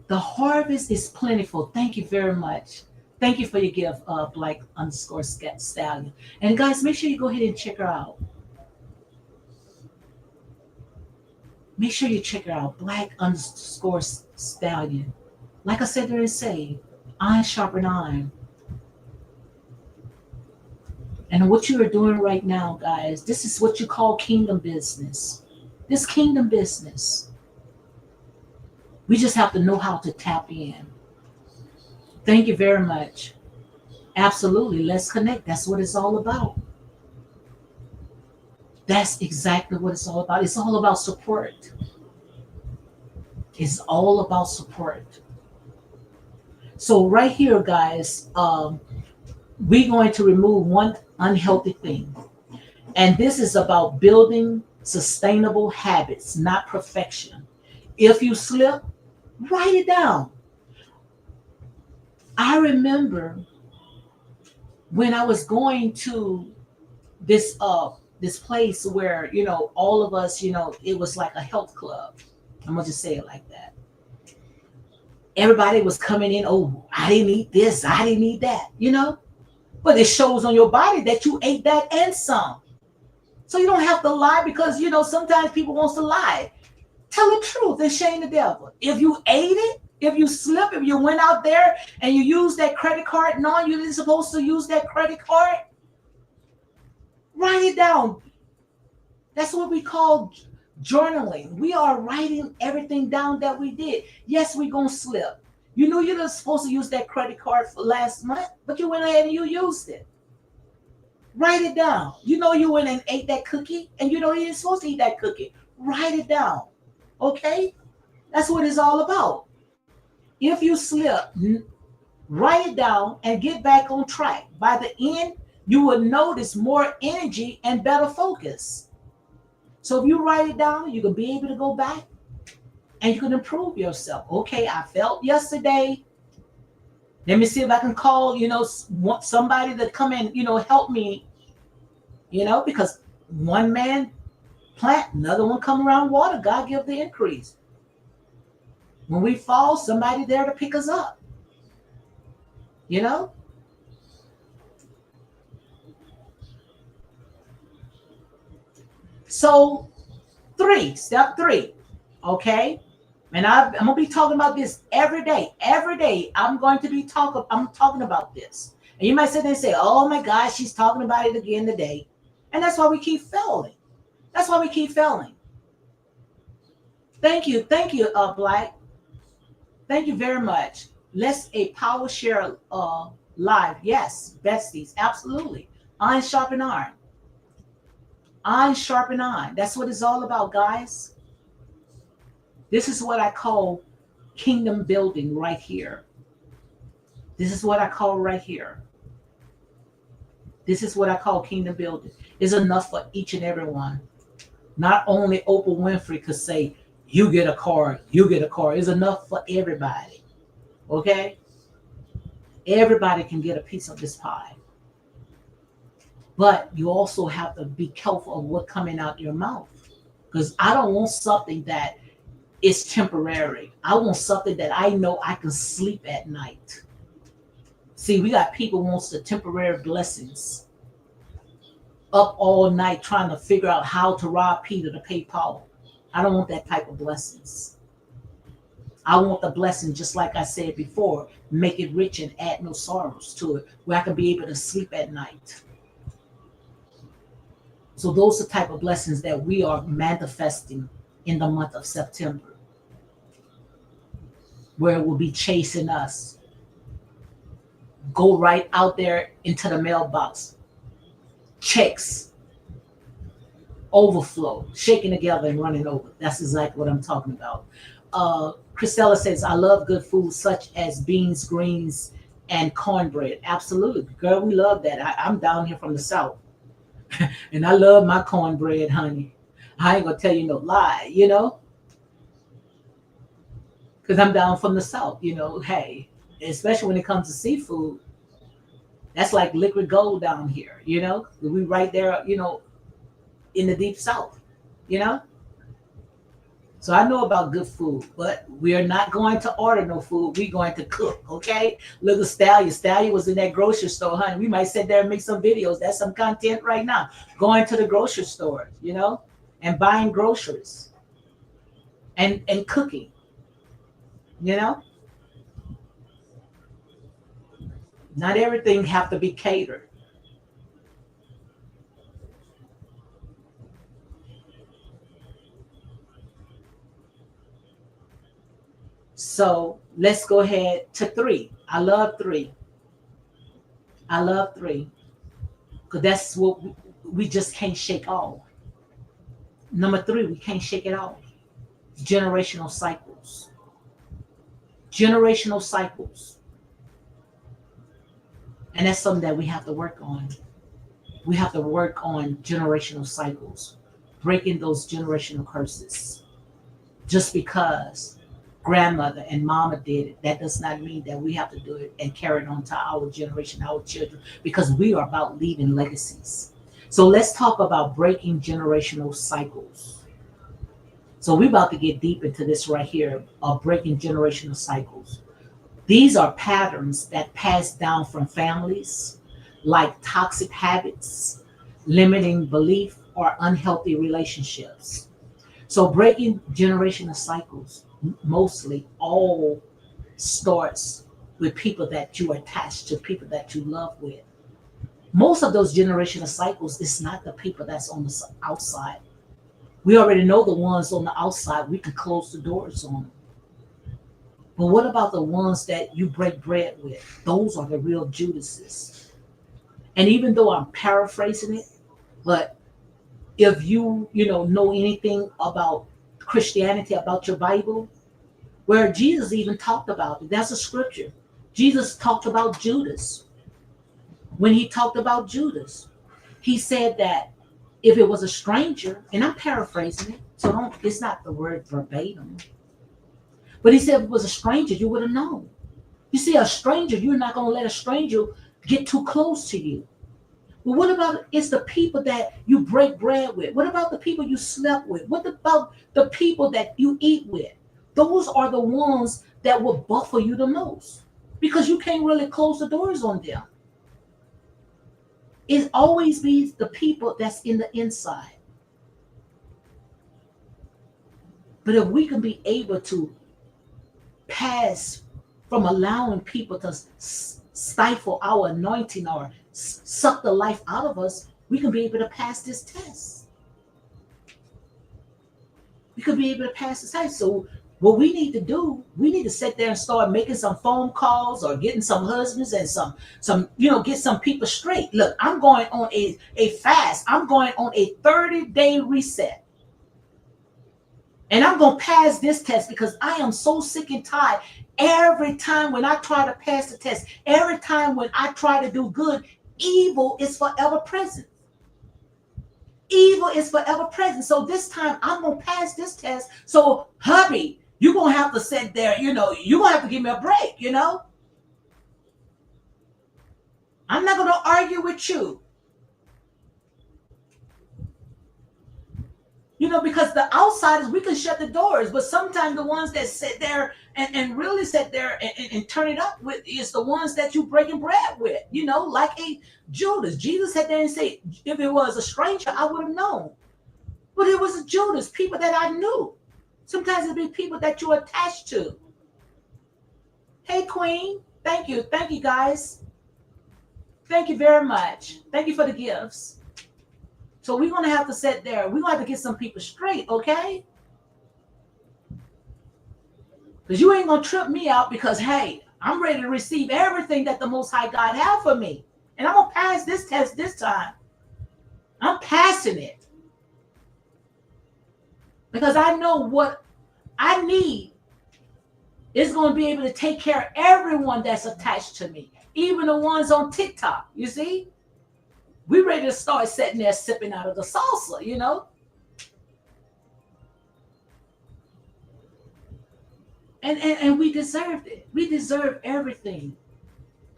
The harvest is plentiful. Thank you very much. Thank you for your gift, Black underscore Stallion. And guys, make sure you go ahead and check her out. Make sure you check her out, Black underscore Stallion. Like I said there and say, iron sharpen iron. And what you are doing right now, guys, this is what you call kingdom business. This kingdom business. We just have to know how to tap in. Thank you very much. Absolutely. Let's connect. That's what it's all about. That's exactly what it's all about. It's all about support. It's all about support. So right here, guys, we're going to remove one unhealthy thing. And this is about building sustainable habits, not perfection. If you slip, write it down. I remember when I was going to this place where, all of us, it was like a health club. I'm gonna just say it like that. Everybody was coming in, oh, I didn't eat this, I didn't eat that, But it shows on your body that you ate that and some. So you don't have to lie because, sometimes people want to lie. Tell the truth and shame the devil. If you ate it, if you slip, if you went out there and you used that credit card knowing you didn't supposed to use that credit card, write it down. That's what we call journaling. We are writing everything down that we did. Yes, we're going to slip. You knew you were supposed to use that credit card for last month, but you went ahead and you used it. Write it down. You went and ate that cookie and you didn't supposed to eat that cookie. Write it down. Okay? That's what it's all about. If you slip, write it down and get back on track. By the end, you will notice more energy and better focus. So if you write it down, you can be able to go back and you can improve yourself. Okay, I felt yesterday. Let me see if I can call, somebody to come and, help me, because one man plant, another one come around water. God give the increase. When we fall, somebody there to pick us up. you know? So step three, okay? And I'm gonna be talking about this every day. Every day, I'm talking about this. And you might sit there and say, "Oh my gosh, she's talking about it again today," and that's why we keep failing. That's why we keep failing. Thank you, Black. Thank you very much. Let's a power share live. Yes, besties, absolutely. Iron sharpen iron. Iron sharpen iron. That's what it's all about, guys. This is what I call kingdom building right here. This is what I call right here. This is what I call kingdom building. It's enough for each and every one. Not only Oprah Winfrey could say, you get a car, you get a car. It's enough for everybody. Okay? Everybody can get a piece of this pie. But you also have to be careful of what coming out your mouth. Because I don't want something that is temporary. I want something that I know I can sleep at night. See, we got people who wants the temporary blessings, up all night trying to figure out how to rob Peter to pay Paul. I don't want that type of blessings. I want the blessing, just like I said before, make it rich and add no sorrows to it, where I can be able to sleep at night. So those are the type of blessings that we are manifesting in the month of September, where it will be chasing us. Go right out there into the mailbox. Checks, overflow, shaking together and running over. That's exactly what I'm talking about. Christella says, I love good food such as beans, greens, and cornbread. Absolutely. Girl, we love that. I'm down here from the South. And I love my cornbread, honey. I ain't going to tell you no lie, you know? Because I'm down from the South, you know. Hey, especially when it comes to seafood, that's like liquid gold down here, you know? We right there, you know, in the deep South, you know? So I know about good food, but we are not going to order no food. We're going to cook, okay? Look at Stallion. Stallion was in that grocery store, honey. We might sit there and make some videos. That's some content right now. Going to the grocery store, you know, and buying groceries and cooking, you know? Not everything have to be catered. So let's go ahead to three. I love three. I love three because that's what we just can't shake off. Number three, we can't shake it off. Generational cycles. Generational cycles. And that's something that we have to work on. We have to work on generational cycles, breaking those generational curses. Just because grandmother and mama did it, that does not mean that we have to do it and carry it on to our generation, our children, because we are about leaving legacies. So let's talk about breaking generational cycles. So we're about to get deep into this right here of breaking generational cycles. These are patterns that pass down from families, like toxic habits, limiting belief, or unhealthy relationships. So breaking generational cycles mostly all starts with people that you are attached to, people that you love with. Most of those generational cycles is not the people that's on the outside. We already know the ones on the outside, we can close the doors on them. But what about the ones that you break bread with? Those are the real Judases. And even though I'm paraphrasing it, but if you know anything about Christianity, about your Bible, where Jesus even talked about it, that's a scripture. Jesus talked about Judas. When he talked about Judas, he said that if it was a stranger, and I'm paraphrasing it, so it's not the word verbatim, but he said if it was a stranger, you would have known. You see, a stranger, you're not going to let a stranger get too close to you. But what about it's the people that you break bread with? What about the people you slept with? What about the people that you eat with? Those are the ones that will buffle you the most because you can't really close the doors on them. It always be the people that's in the inside. But if we can be able to pass from allowing people to stifle our anointing or suck the life out of us, we can be able to pass this test. We could be able to pass this test. So what we need to do, we need to sit there and start making some phone calls or getting some husbands and some get some people straight. Look, I'm going on a fast. I'm going on a 30-day reset. And I'm going to pass this test because I am so sick and tired. Every time when I try to pass the test, every time when I try to do good, evil is forever present. Evil is forever present. So this time I'm going to pass this test. So, hubby, you're going to have to sit there, you're going to have to give me a break, I'm not going to argue with you. Because the outsiders, we can shut the doors, but sometimes the ones that sit there and really sit there and turn it up with is the ones that you breaking bread with, like a Judas. Jesus sat there and said, if it was a stranger, I would have known. But it was a Judas, people that I knew. Sometimes it'd be people that you're attached to. Hey, Queen. Thank you. Thank you, guys. Thank you very much. Thank you for the gifts. So we're going to have to sit there. We're going to have to get some people straight, okay? Because you ain't going to trip me out because, hey, I'm ready to receive everything that the Most High God have for me. And I'm going to pass this test this time. I'm passing it. Because I know what I need is going to be able to take care of everyone that's attached to me. Even the ones on TikTok, you see? We ready to start sitting there sipping out of the salsa, And we deserved it. We deserve everything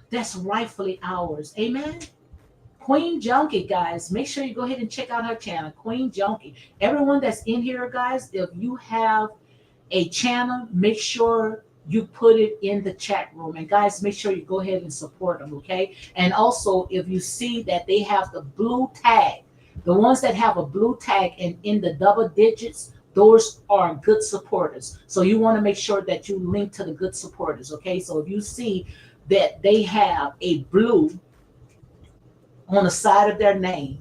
that's rightfully ours. Amen. Queen Junkie, guys, make sure you go ahead and check out her channel, Queen Junkie. Everyone that's in here, guys, if you have a channel, make sure you put it in the chat room. And guys, make sure you go ahead and support them, okay? And also, if you see that they have the blue tag, the ones that have a blue tag and in the double digits, those are good supporters. So you want to make sure that you link to the good supporters, okay? So if you see that they have a blue on the side of their name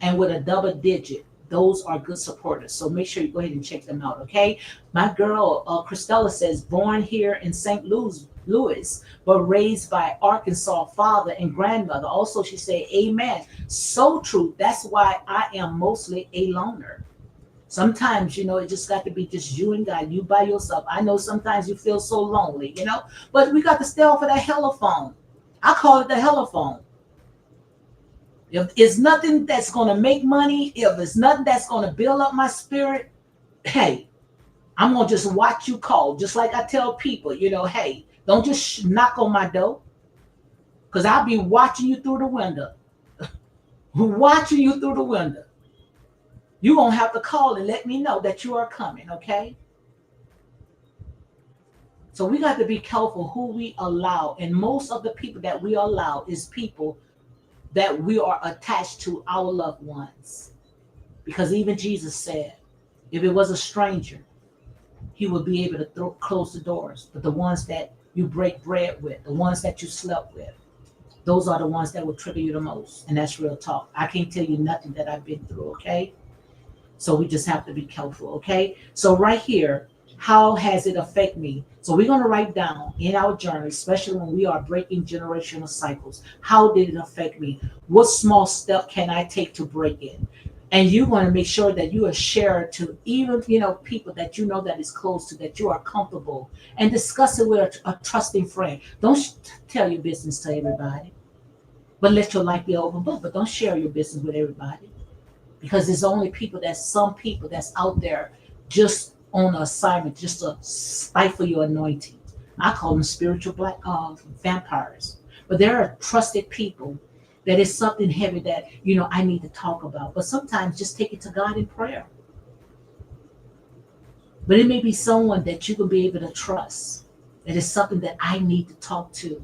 and with a double digit, those are good supporters. So make sure you go ahead and check them out, okay? My girl, Christella says, born here in St. Louis, but raised by Arkansas father and grandmother. Also, she said, amen. So true. That's why I am mostly a loner. Sometimes, it just got to be just you and God, you by yourself. I know sometimes you feel so lonely, but we got to stay off of that telephone. I call it the telephone. If it's nothing that's going to make money, if it's nothing that's going to build up my spirit, hey, I'm going to just watch you call. Just like I tell people, hey, don't just knock on my door because I'll be watching you through the window. Watching you through the window. You're going to have to call and let me know that you are coming, okay? So we got to be careful who we allow. And most of the people that we allow is people that we are attached to, our loved ones. Because even Jesus said, if it was a stranger, he would be able to close the doors. But the ones that you break bread with, the ones that you slept with, those are the ones that will trigger you the most. And that's real talk. I can't tell you nothing that I've been through, okay? So we just have to be careful, okay? So right here, how has it affected me? So we're going to write down in our journey, especially when we are breaking generational cycles, how did it affect me? What small step can I take to break it? And you want to make sure that you are shared to even, people that you know that is close to, that you are comfortable, and discuss it with a trusting friend. Don't tell your business to everybody, but let your life be open book. But don't share your business with everybody, because there's only some people that's out there just on assignment, just to stifle your anointing. I call them spiritual black vampires. But there are trusted people that is something heavy that, I need to talk about. But sometimes just take it to God in prayer. But it may be someone that you can be able to trust. It is something that I need to talk to.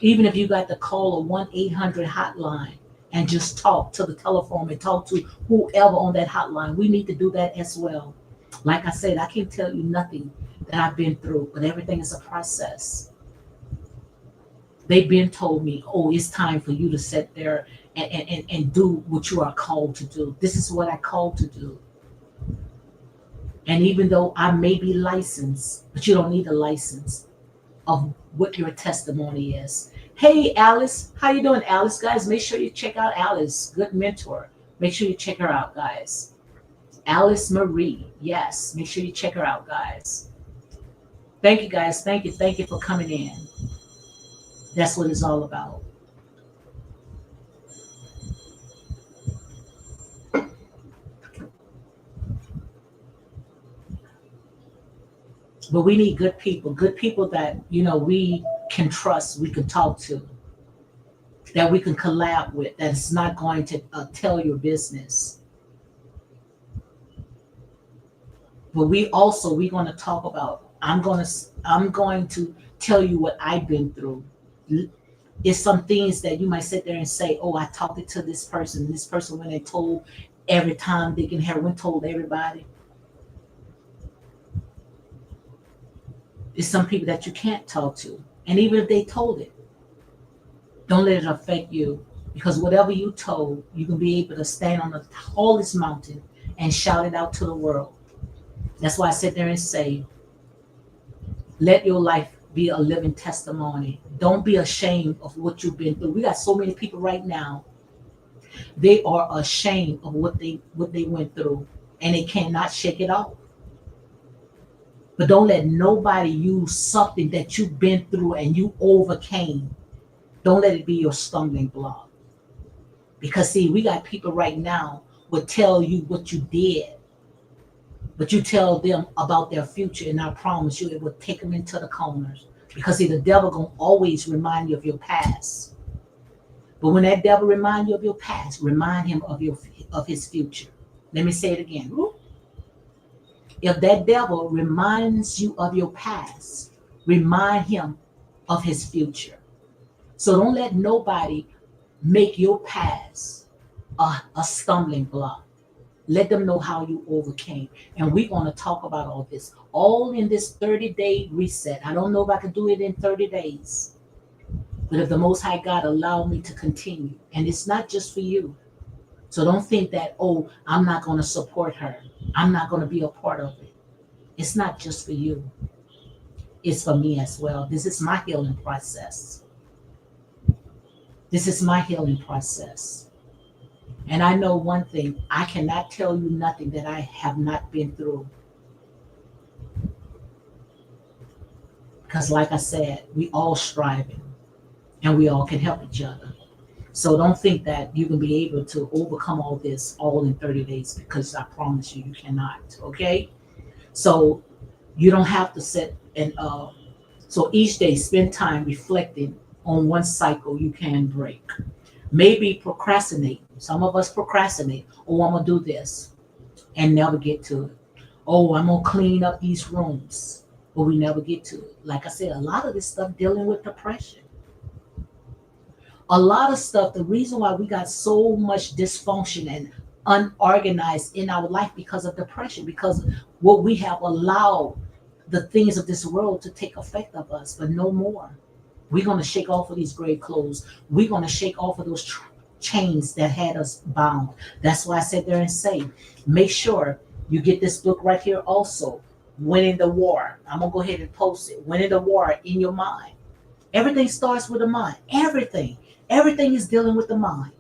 Even if you got to call a 1-800 hotline and just talk to the telephone and talk to whoever on that hotline, we need to do that as well. Like I said, I can't tell you nothing that I've been through, but everything is a process. They've been told me, oh, it's time for you to sit there and do what you are called to do. This is what I called to do. And even though I may be licensed, but you don't need a license of what your testimony is. Hey, Alice, how you doing, Alice? Guys, make sure you check out Alice, good mentor. Make sure you check her out, guys. Alice Marie, yes, make sure you check her out, guys. Thank you, guys. Thank you for coming in. That's what it's all about. But we need good people that, we can trust, we can talk to, that we can collab with, that's not going to tell your business. But we're going to talk about, I'm going to tell you what I've been through. It's some things that you might sit there and say, oh, I talked to this person. This person went and told every time they can hear, went told everybody. It's some people that you can't talk to. And even if they told it, don't let it affect you. Because whatever you told, you can be able to stand on the tallest mountain and shout it out to the world. That's why I sit there and say, let your life be a living testimony. Don't be ashamed of what you've been through. We got so many people right now. They are ashamed of what they went through, and they cannot shake it off. But don't let nobody use something that you've been through and you overcame. Don't let it be your stumbling block. Because see, we got people right now will tell you what you did, but you tell them about their future, and I promise you it will take them into the corners. Because see, the devil gonna always remind you of your past. But when that devil remind you of your past, remind him of his future. Let me say it again. If that devil reminds you of your past, remind him of his future. So don't let nobody make your past a stumbling block. Let them know how you overcame. And we're going to talk about all this, all in this 30-day reset. I don't know if I can do it in 30 days. But if the Most High God allow me to continue, and it's not just for you. So don't think that, oh, I'm not going to support her. I'm not going to be a part of it. It's not just for you. It's for me as well. This is my healing process. This is my healing process. And I know one thing, I cannot tell you nothing that I have not been through. Because like I said, we all striving and we all can help each other. So don't think that you can be able to overcome all this all in 30 days, because I promise you, you cannot, okay? So you don't have to sit and, so each day spend time reflecting on one cycle you can break. Maybe procrastinate. Some of us procrastinate. Oh, I'm going to do this and never get to it. Oh, I'm going to clean up these rooms, but we never get to it. Like I said, a lot of this stuff dealing with depression. A lot of stuff, the reason why we got so much dysfunction and unorganized in our life because of depression, because what we have allowed the things of this world to take effect of us, but no more. We're going to shake off of these grave clothes. We're going to shake off of those chains that had us bound. That's why I sit there and say, make sure you get this book right here also, Winning the War. I'm going to go ahead and post it. Winning the War in your mind. Everything starts with the mind. Everything is dealing with the mind.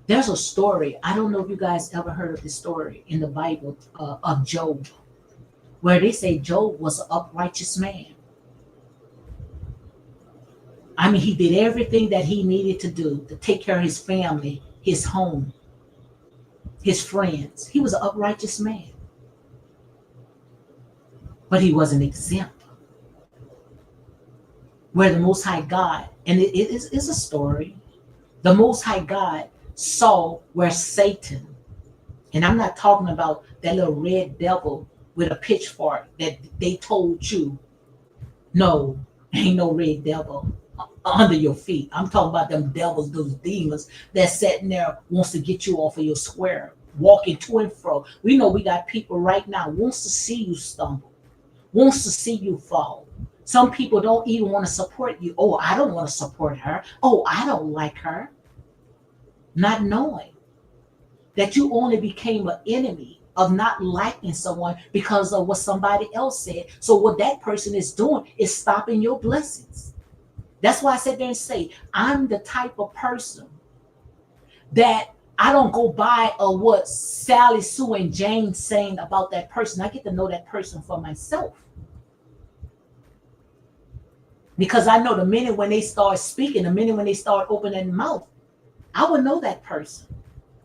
There's a story. I don't know if you guys ever heard of this story in the Bible of Job, where they say Job was an upright man. I mean, he did everything that he needed to do to take care of his family, his home, his friends. He was an upright man. But he wasn't exempt. Where the Most High God, and it is a story, the Most High God saw where Satan, and I'm not talking about that little red devil with a pitchfork that they told you No, ain't no red devil under your feet. I'm talking about them devils, those demons that sitting there wants to get you off of your square, walking to and fro. We know we got people right now wants to see you stumble, wants to see you fall. Some people don't even want to support you. Oh, I don't want to support her. Oh, I don't like her. Not knowing that you only became an enemy of not liking someone because of what somebody else said. So what that person is doing is stopping your blessings. That's why I sit there and say, I'm the type of person that I don't go by of what Sally, Sue, and Jane saying about that person. I get to know that person for myself. Because I know the minute when they start speaking, the minute when they start opening their mouth, I will know that person.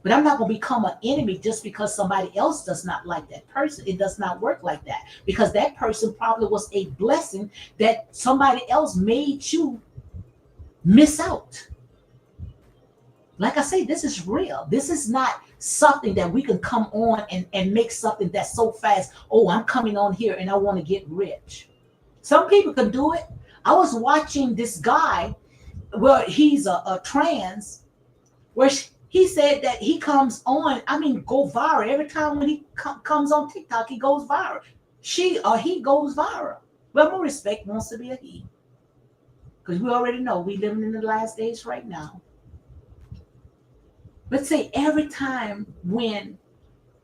But I'm not going to become an enemy just because somebody else does not like that person. It does not work like that. Because that person probably was a blessing that somebody else made you miss out. Like I say, this is real. This is not something that we can come on and make something that's so fast. Oh, I'm coming on here and I want to get rich. Some people can do it. I was watching this guy, well, he's a trans, where he said that he comes on, I mean, go viral. Every time when he comes on TikTok, he goes viral. She or he goes viral. Well, more respect wants to be a he. Because we already know we living in the last days right now. But say every time when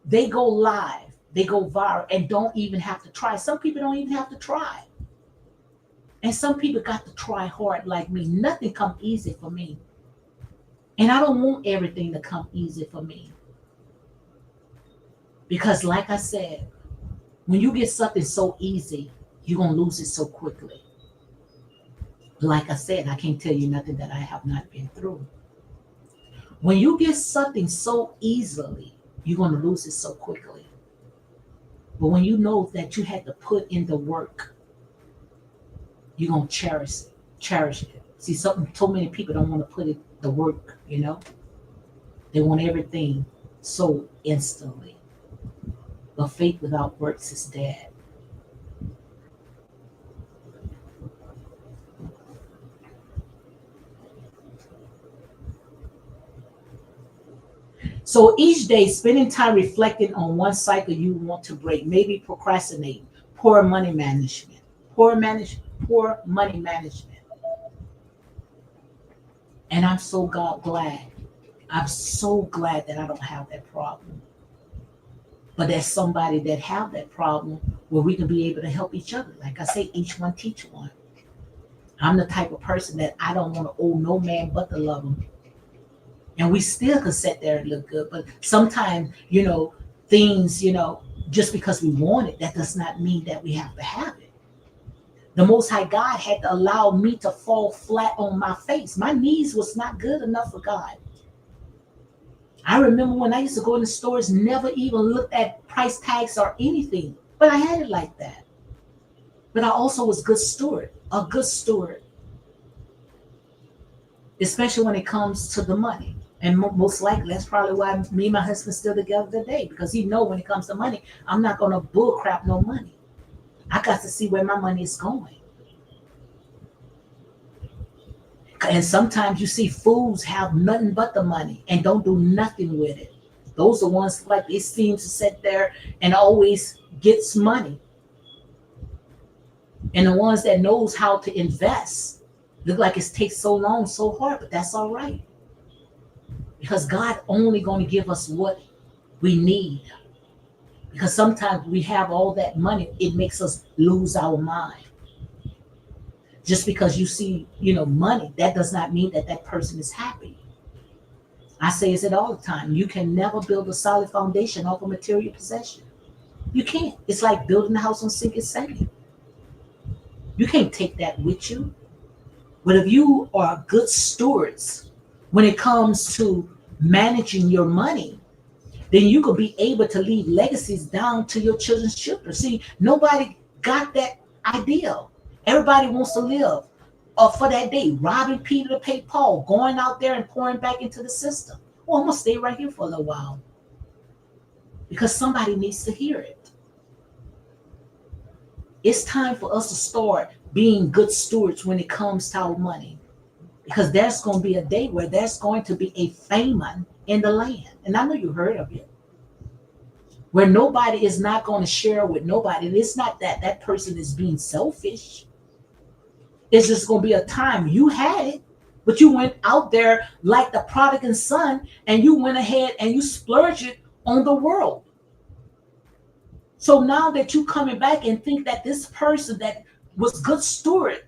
they go live, they go viral and don't even have to try. Some people don't even have to try. And some people got to try hard like me. Nothing come easy for me. And I don't want everything to come easy for me. Because like I said, when you get something so easy, you're going to lose it so quickly. Like I said, I can't tell you nothing that I have not been through. When you get something so easily, you're going to lose it so quickly. But when you know that you had to put in the work, you're going to cherish it. Cherish it. See, something so many people don't want to put in the work, you know? They want everything so instantly. But faith without works is dead. So each day, spending time reflecting on one cycle you want to break, maybe procrastinating, poor money management, poor money management. And I'm so glad. I'm so glad that I don't have that problem. But there's somebody that have that problem where we can be able to help each other. Like I say, each one teach one. I'm the type of person that I don't want to owe no man but to love him. And we still can sit there and look good. But sometimes, things, just because we want it, that does not mean that we have to have it. The Most High God had to allow me to fall flat on my face. My knees was not good enough for God. I remember when I used to go in the stores, never even looked at price tags or anything. But I had it like that. But I also was a good steward, especially when it comes to the money. And most likely, that's probably why me and my husband still together today, because he know when it comes to money, I'm not going to bull crap no money. I got to see where my money is going. And sometimes you see fools have nothing but the money and don't do nothing with it. Those are ones like they seem to sit there and always gets money. And the ones that knows how to invest look like it takes so long, so hard, but that's all right. Because God only going to give us what we need. Because sometimes we have all that money, it makes us lose our mind. Just because you see, money, that does not mean that that person is happy. I say it all the time. You can never build a solid foundation off of material possession. You can't. It's like building a house on sinking sand. You can't take that with you. But if you are good stewards when it comes to managing your money, then you could be able to leave legacies down to your children's children. See, nobody got that ideal. Everybody wants to live for that day, robbing Peter to pay Paul, going out there and pouring back into the system. Well, I'm going to stay right here for a little while because somebody needs to hear it. It's time for us to start being good stewards when it comes to our money. Because there's going to be a day where there's going to be a famine in the land. And I know you heard of it, where nobody is not going to share with nobody. And it's not that that person is being selfish. It's just going to be a time you had it, but you went out there like the prodigal son and you went ahead and you splurged it on the world. So now that you coming back and think that this person that was good steward,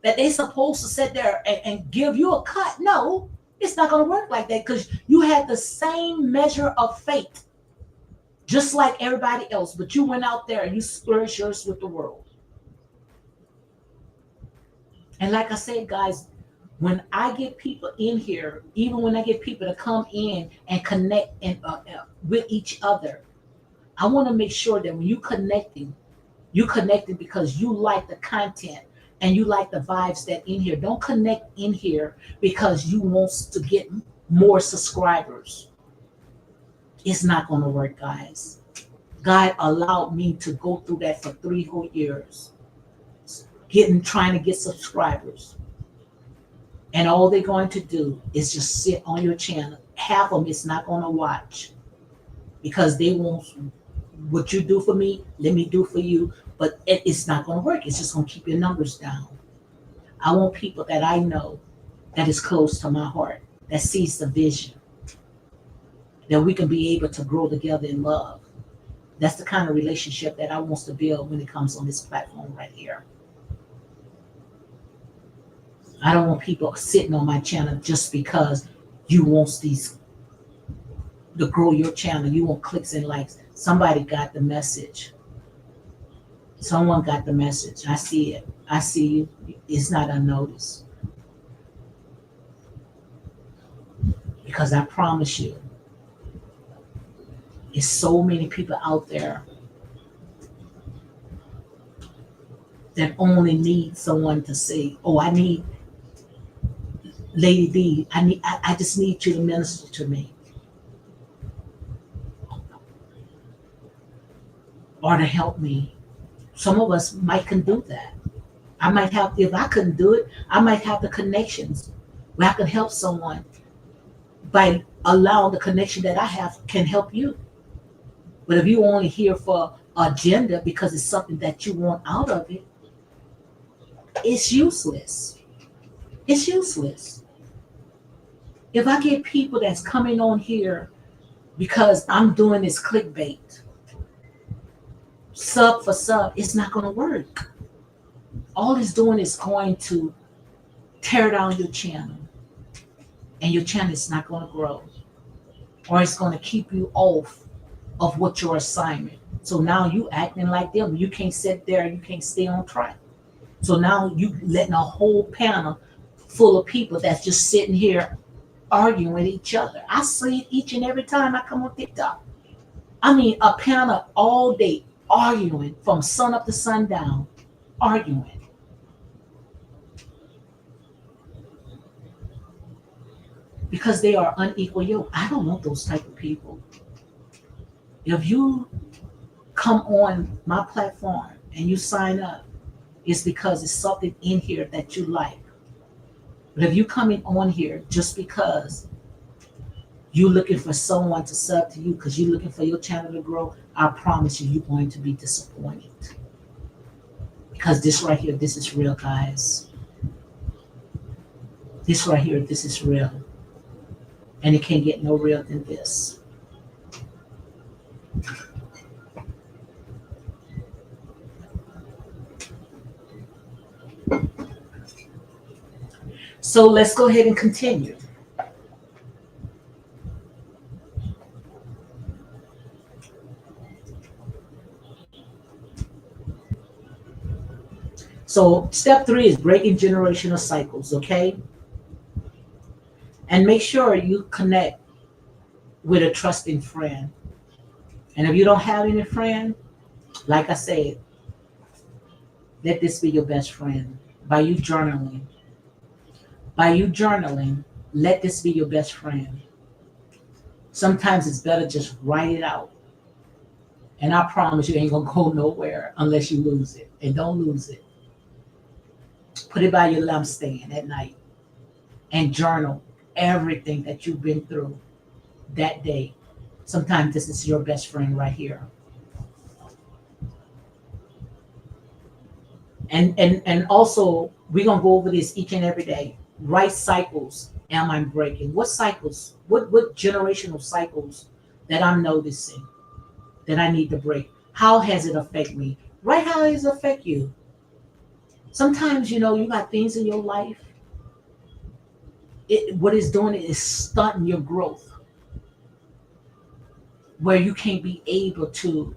that they supposed to sit there and give you a cut. No, it's not going to work like that because you had the same measure of faith, just like everybody else, but you went out there and you splurged yours with the world. And like I said, guys, when I get people in here, even when I get people to come in and connect and with each other, I want to make sure that when you connecting because you like the content and you like the vibes that in here. Don't connect in here because you want to get more subscribers. It's not going to work, guys. God allowed me to go through that for 3 whole years, trying to get subscribers. And all they're going to do is just sit on your channel. Half of them is not going to watch because they want what you do for me, let me do for you. But it's not going to work. It's just going to keep your numbers down. I want people that I know that is close to my heart, that sees the vision, that we can be able to grow together in love. That's the kind of relationship that I want to build when it comes on this platform right here. I don't want people sitting on my channel just because you want these to grow your channel. You want clicks and likes. Somebody got the message. Someone got the message. I see it. I see you. It's not unnoticed. Because I promise you, there's so many people out there that only need someone to say, oh, I need Lady D. I just need you to minister to me. Or to help me. Some of us might can do that. I might have, if I couldn't do it, I might have the connections where I can help someone by allowing the connection that I have can help you. But if you only here for agenda because it's something that you want out of it, it's useless. It's useless. If I get people that's coming on here because I'm doing this clickbait, sub for sub, it's not going to work. All it's doing is going to tear down your channel, and your channel is not going to grow, or it's going to keep you off of what your assignment. So now you acting like them. You can't sit there. You can't stay on track. So now you letting a whole panel full of people that's just sitting here arguing with each other. I see it each and every time I come on TikTok. I mean, a panel all day arguing from sun up to sundown, arguing. Because they are unequal yoke. I don't want those type of people. If you come on my platform and you sign up, it's because it's something in here that you like. But if you coming on here just because you're looking for someone to sub to you because you're looking for your channel to grow, I promise you, you're going to be disappointed. Because this right here, this is real, guys. This right here, this is real. And it can't get no real than this. So let's go ahead and continue. So step 3 is breaking generational cycles, okay? And make sure you connect with a trusting friend. And if you don't have any friend, like I said, let this be your best friend. By you journaling, let this be your best friend. Sometimes it's better just write it out. And I promise you ain't gonna go nowhere unless you lose it. And don't lose it. Put it by your lampstand at night and journal everything that you've been through that day. Sometimes this is your best friend right here. And also we're gonna go over this each and every day. Right cycles am I breaking? What cycles? What generational cycles that I'm noticing that I need to break? How has it affected me? Right, how does it affect you? Sometimes you got things in your life. What it's doing is stunting your growth, where you can't be able to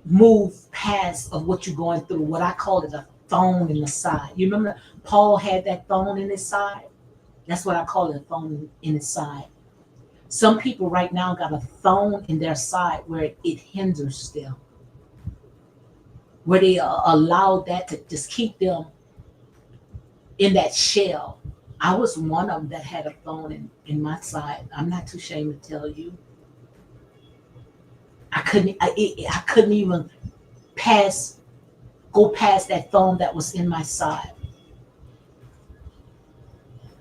move past of what you're going through. What I call it a thorn in the side. You remember Paul had that thorn in his side? That's what I call it, a thorn in his side. Some people right now got a thorn in their side where it hinders them, where they allow that to just keep them in that shell. I was one of them that had a thorn in my side. I'm not too ashamed to tell you. I couldn't even pass go past that thorn that was in my side.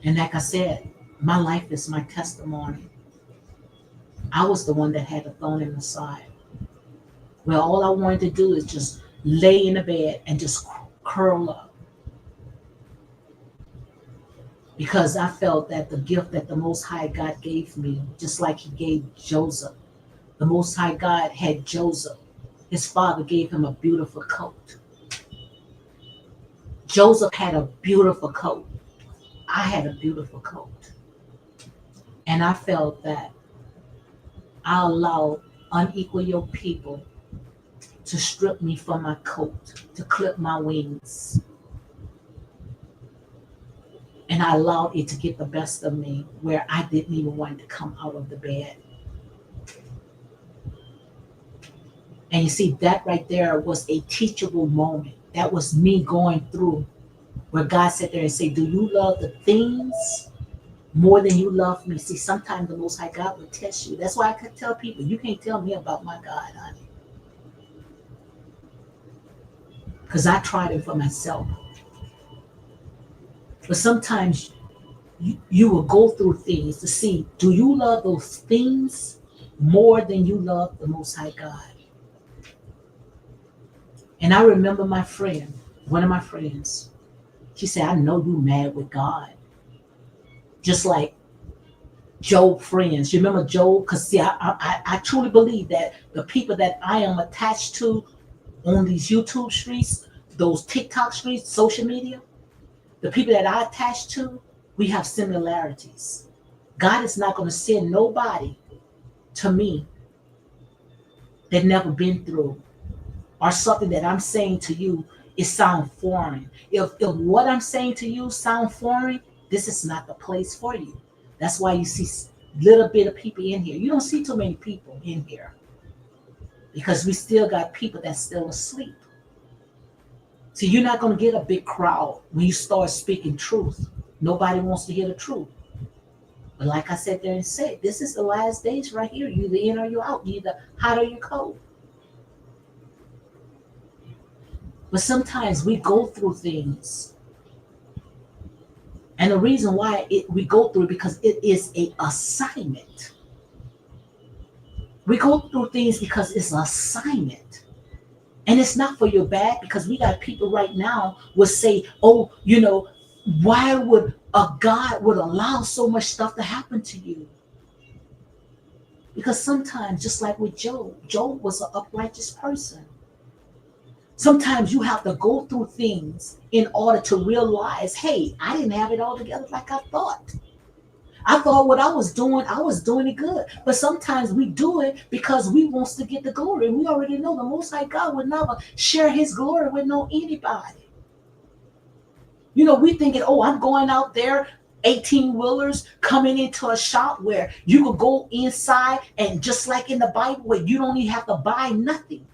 And like I said, my life is my testimony. I was the one that had a thorn in the side. Well, all I wanted to do is just lay in the bed and just curl up, because I felt that the gift that the Most High God gave me, just like He gave Joseph, the Most High God had Joseph. His father gave him a beautiful coat. Joseph had a beautiful coat. I had a beautiful coat. And I felt that I allowed unequal yoked people to strip me from my coat, to clip my wings. And I allowed it to get the best of me, where I didn't even want to come out of the bed. And you see, that right there was a teachable moment. That was me going through, where God sat there and said, do you love the things more than you love me? See, sometimes the Most High God will test you. That's why I could tell people, you can't tell me about my God, honey. Because I tried it for myself. But sometimes you will go through things to see, do you love those things more than you love the Most High God? And I remember my friend, one of my friends, she said, I know you mad with God. Just like Job friends. You remember Job? Because see, I truly believe that the people that I am attached to on these YouTube streets, those TikTok streets, social media, the people that I attach to, we have similarities. God is not going to send nobody to me that never been through, or something that I'm saying to you is sound foreign. If what I'm saying to you sound foreign, this is not the place for you. That's why you see little bit of people in here. You don't see too many people in here, because we still got people that's still asleep. So you're not going to get a big crowd when you start speaking truth. Nobody wants to hear the truth. But like I said there and said, this is the last days right here. You're either in or you're out. You're either hot or you're cold. But sometimes we go through things. And the reason why we go through it, because it is an assignment. We go through things because it's an assignment. And it's not for your bad, because we got people right now will say, oh, why would a God would allow so much stuff to happen to you? Because sometimes, just like with Job was an upright person. Sometimes you have to go through things in order to realize, hey, I didn't have it all together like I thought. I thought what I was doing it good. But sometimes we do it because we wants to get the glory. And we already know the Most High God would never share His glory with anybody. We thinking, oh, I'm going out there, 18-wheelers coming into a shop where you could go inside, and just like in the Bible, where you don't even have to buy nothing.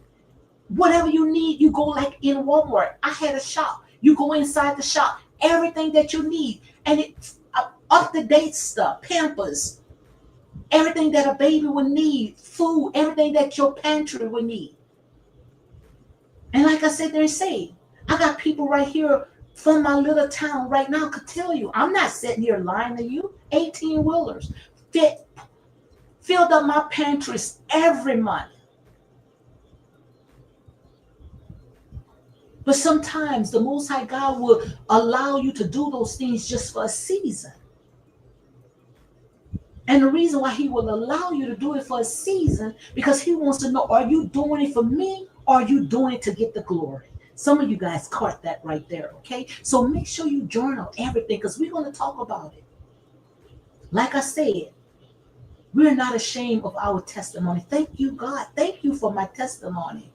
Whatever you need, you go like in Walmart. I had a shop. You go inside the shop, everything that you need, and it's up-to-date stuff, Pampers, everything that a baby would need, food, everything that your pantry would need. And like I said there and say, I got people right here from my little town right now could tell you. I'm not sitting here lying to you. 18 wheelers filled up my pantries every month. But sometimes the Most High God will allow you to do those things just for a season. And the reason why he will allow you to do it for a season, because he wants to know, are you doing it for me, or are you doing it to get the glory? Some of you guys caught that right there, okay? So make sure you journal everything, because we're going to talk about it. Like I said, we're not ashamed of our testimony. Thank you, God. Thank you for my testimony.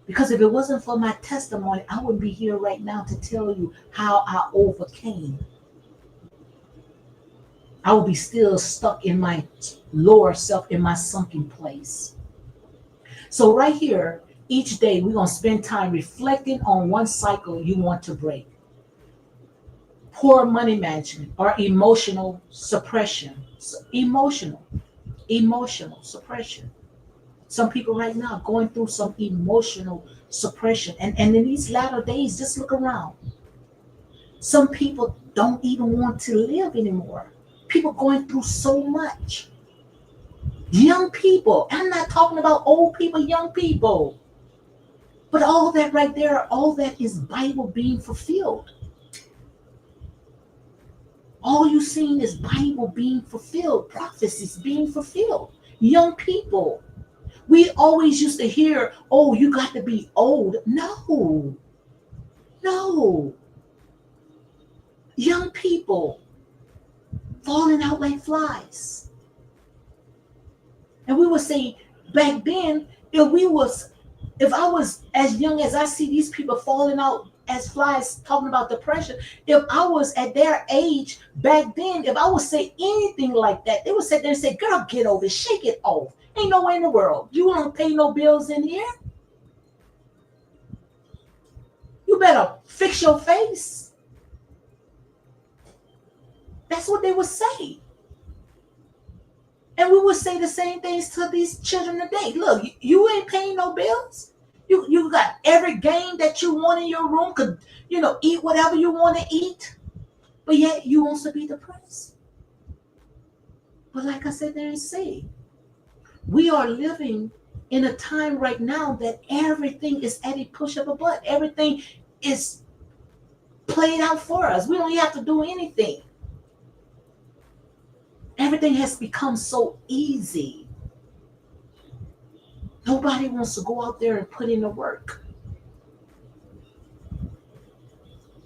Because if it wasn't for my testimony, I wouldn't be here right now to tell you how I overcame. I will be still stuck in my lower self, in my sunken place. So right here, each day, we're going to spend time reflecting on one cycle you want to break. Poor money management or emotional suppression. Emotional suppression. Some people right now are going through some emotional suppression. And in these latter days, just look around. Some people don't even want to live anymore. People going through so much. Young people, I'm not talking about old people, young people. But all that right there, all that is Bible being fulfilled. All you seen is Bible being fulfilled, prophecies being fulfilled. Young people. We always used to hear, oh, you got to be old. No. Young people falling out like flies. And we would say back then, if I was as young as I see these people falling out as flies, talking about depression, if I was at their age back then, if I would say anything like that, they would sit there and say, girl, get over it, shake it off. Ain't no way in the world. You don't pay no bills in here. You better fix your face. That's what they would say. And we would say the same things to these children today. Look, you ain't paying no bills. You got every game that you want in your room. Could, eat whatever you want to eat. But yet you want to be depressed. But like I said there and say, we are living in a time right now that everything is at a push of a button. Everything is played out for us. We don't even have to do anything. Everything has become so easy. Nobody wants to go out there and put in the work.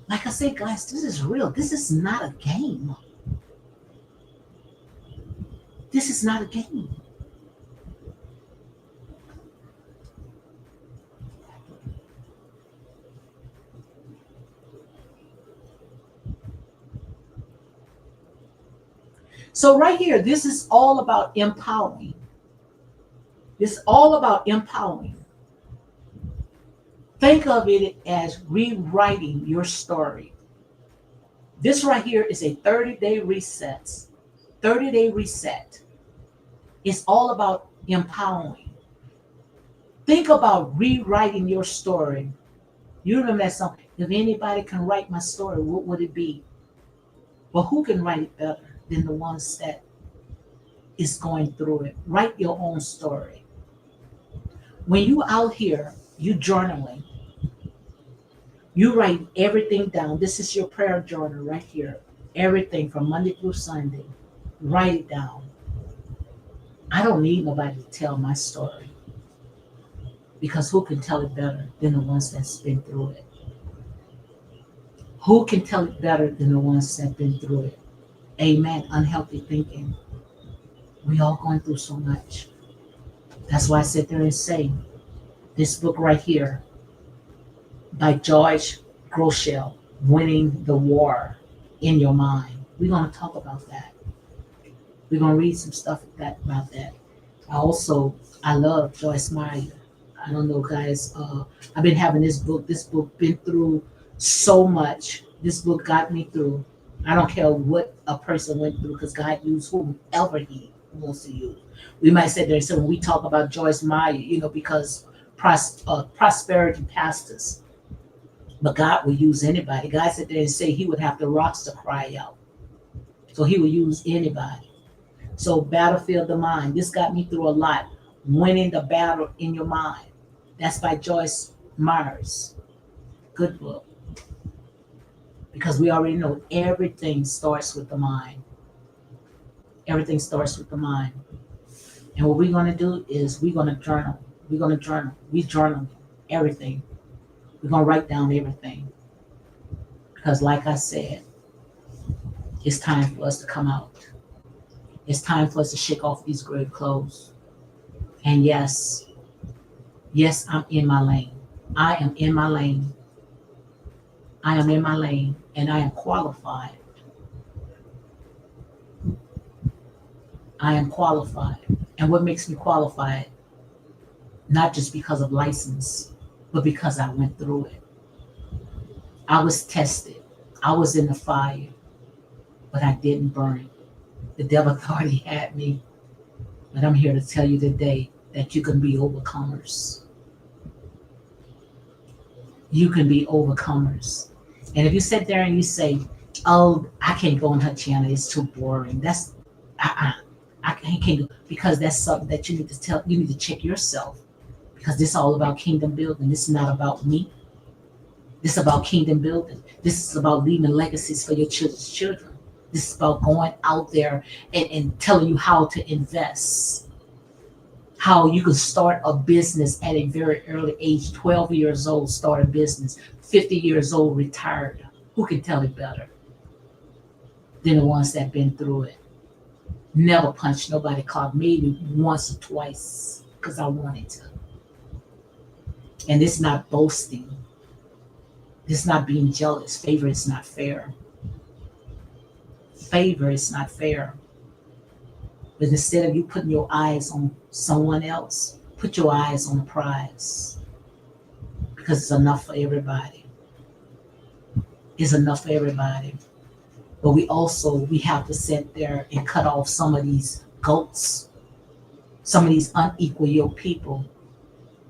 Like I said, guys, this is real. This is not a game. This is not a game. So right here, this is all about empowering. This is all about empowering. Think of it as rewriting your story. This right here is a 30-day reset. 30-day reset. It's all about empowering. Think about rewriting your story. You remember that song, if anybody can write my story, what would it be? Well, who can write it better than the ones that is going through it? Write your own story. When you out here, you journaling, you write everything down. This is your prayer journal right here. Everything from Monday through Sunday. Write it down. I don't need nobody to tell my story, because who can tell it better than the ones that's been through it? Who can tell it better than the ones that have been through it? Amen. Unhealthy thinking. We all going through so much. That's why I sit there and say, this book right here by George Groeschel, Winning the War in Your Mind. We're going to talk about that. We're going to read some stuff about that. I love Joyce Meyer. I don't know, guys. I've been having this book. This book been through so much. This book got me through. I don't care what a person went through, because God used whomever he wants to use. We might sit there and say, when we talk about Joyce Meyer, because prosperity pastors. But God will use anybody. God said there and say he would have the rocks to cry out. So he will use anybody. So Battlefield of the Mind. This got me through a lot. Winning the Battle in Your Mind. That's by Joyce Myers. Good book. Because we already know everything starts with the mind. Everything starts with the mind. And what we're going to do is we're going to journal. We're going to journal. We journal everything. We're going to write down everything. Because like I said, it's time for us to come out. It's time for us to shake off these grave clothes. And yes, yes, I'm in my lane. I am in my lane. I am in my lane and I am qualified. I am qualified. And what makes me qualified? Not just because of license, but because I went through it. I was tested. I was in the fire, but I didn't burn. The devil thought he had me, but I'm here to tell you today that you can be overcomers. You can be overcomers. And if you sit there and you say, "Oh, I can't go on her channel; it's too boring." That's I can't go because that's something that you need to tell. You need to check yourself because this is all about kingdom building. This is not about me. This is about kingdom building. This is about leaving legacies for your children's children. This is about going out there and telling you how to invest, how you can start a business at a very early age, 12 years old, start a business, 50 years old, retired. Who can tell it better than the ones that been through it? Never punched nobody, caught maybe once or twice because I wanted to. And it's not boasting. It's not being jealous. Favor is not fair. Favor is not fair. But instead of you putting your eyes on someone else, put your eyes on the prize. Because it's enough for everybody. It's enough for everybody. But we have to sit there and cut off some of these goats, some of these unequal yoke people,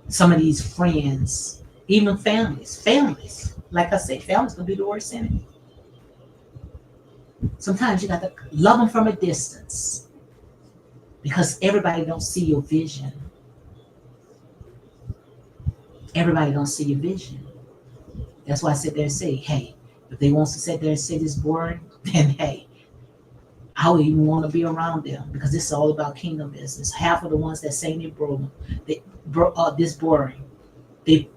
some of these friends, even families. Families. Like I say, families can be the worst enemy. Sometimes you got to love them from a distance because everybody don't see your vision. Everybody don't see your vision. That's why I sit there and say, hey, if they want to sit there and say this boring, then hey, I would even want to be around them because this is all about kingdom business. Half of the ones that say they're boring, this boring, they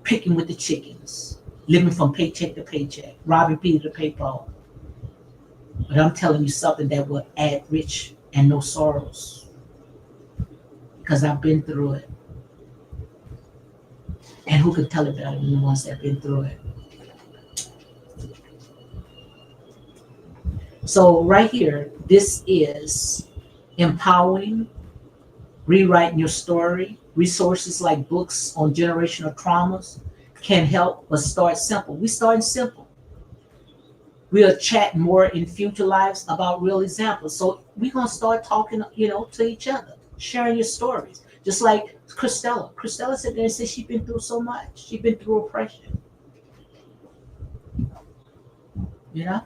picking with the chickens, living from paycheck to paycheck, robbing Peter to pay Paul. But I'm telling you something that will add rich and no sorrows because I've been through it. And who can tell it better than the ones that have been through it? So right here, this is empowering, rewriting your story. Resources like books on generational traumas can help, but start simple. We starting simple. We'll chat more in future lives about real examples. So we're gonna start talking, to each other, sharing your stories. Just like Christella. Christella said there and said she's been through so much. She's been through oppression. You know?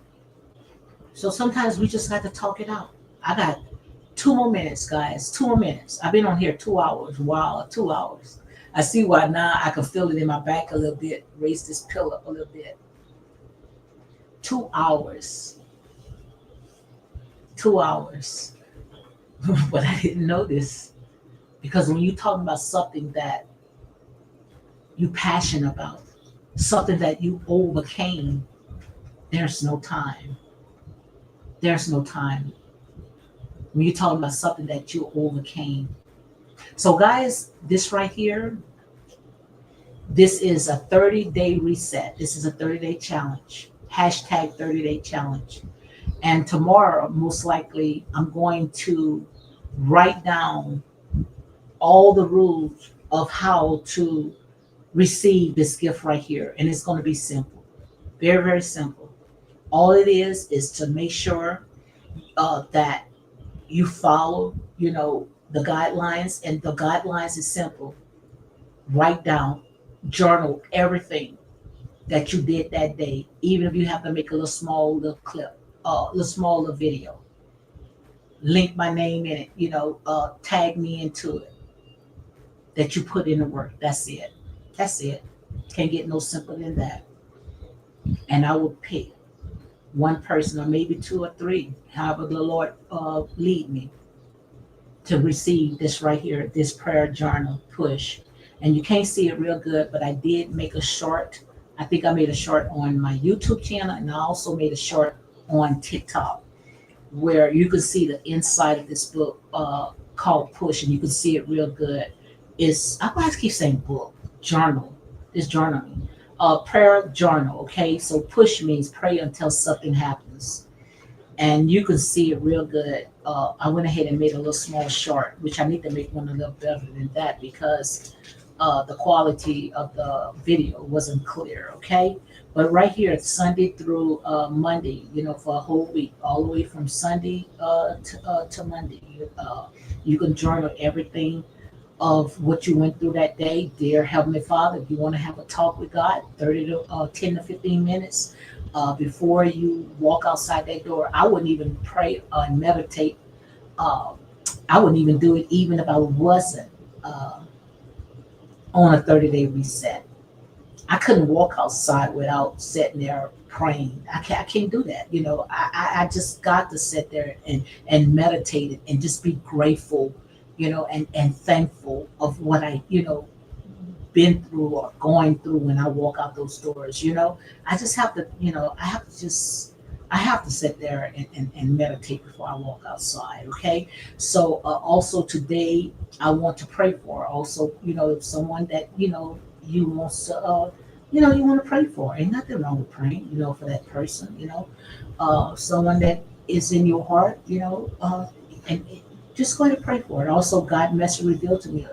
So sometimes we just got to talk it out. I got 2 more minutes, guys. 2 more minutes. I've been on here 2 hours. Wow, 2 hours. I see why now I can feel it in my back a little bit. Raise this pillow up a little bit. 2 hours. 2 hours. But I didn't know this. Because when you're talking about something that you're passionate about, something that you overcame, there's no time. There's no time. When you're talking about something that you overcame. So guys, this right here, this is a 30-day reset. This is a 30-day challenge. Hashtag 30-day challenge. And tomorrow, most likely, I'm going to write down all the rules of how to receive this gift right here. And it's going to be simple. Very, very simple. All it is to make sure that you follow, the guidelines. And the guidelines is simple. Write down, journal everything. that you did that day, even if you have to make a little small little clip, little small little video, link my name in it, tag me into it, that you put in the work. That's it. That's it. Can't get no simpler than that. And I will pick one person or maybe two or three, however the Lord lead me, to receive this right here, this prayer journal push. And you can't see it real good, but I did make a short. I think I made a short on my YouTube channel, and I also made a short on TikTok where you can see the inside of this book called Push, and you can see it real good. It's, I always keep saying book, journal, this journaling, prayer journal. Okay, so push means pray until something happens, and you can see it real good. I went ahead and made a little small short, which I need to make one a little better than that because the quality of the video wasn't clear. Okay, but right here, it's Sunday through Monday. For a whole week, all the way from Sunday to Monday. You can journal everything of what you went through that day. Dear Heavenly Father, if you want to have a talk with God, 30 to 10 to 15 minutes before you walk outside that door. I wouldn't even pray and meditate. Uh, I wouldn't even do it even if I wasn't uh, on a 30-day reset. I couldn't walk outside without sitting there praying. I can't do that. I just got to sit there and meditate it and just be grateful, and thankful of what I, been through or going through when I walk out those doors. I just have to, I have to sit there and meditate before I walk outside. Okay. So also today I want to pray for also, if someone that, you want to, you want to pray for. Ain't nothing wrong with praying, for that person, someone that is in your heart, and just go ahead and pray for it. Also, God must reveal to me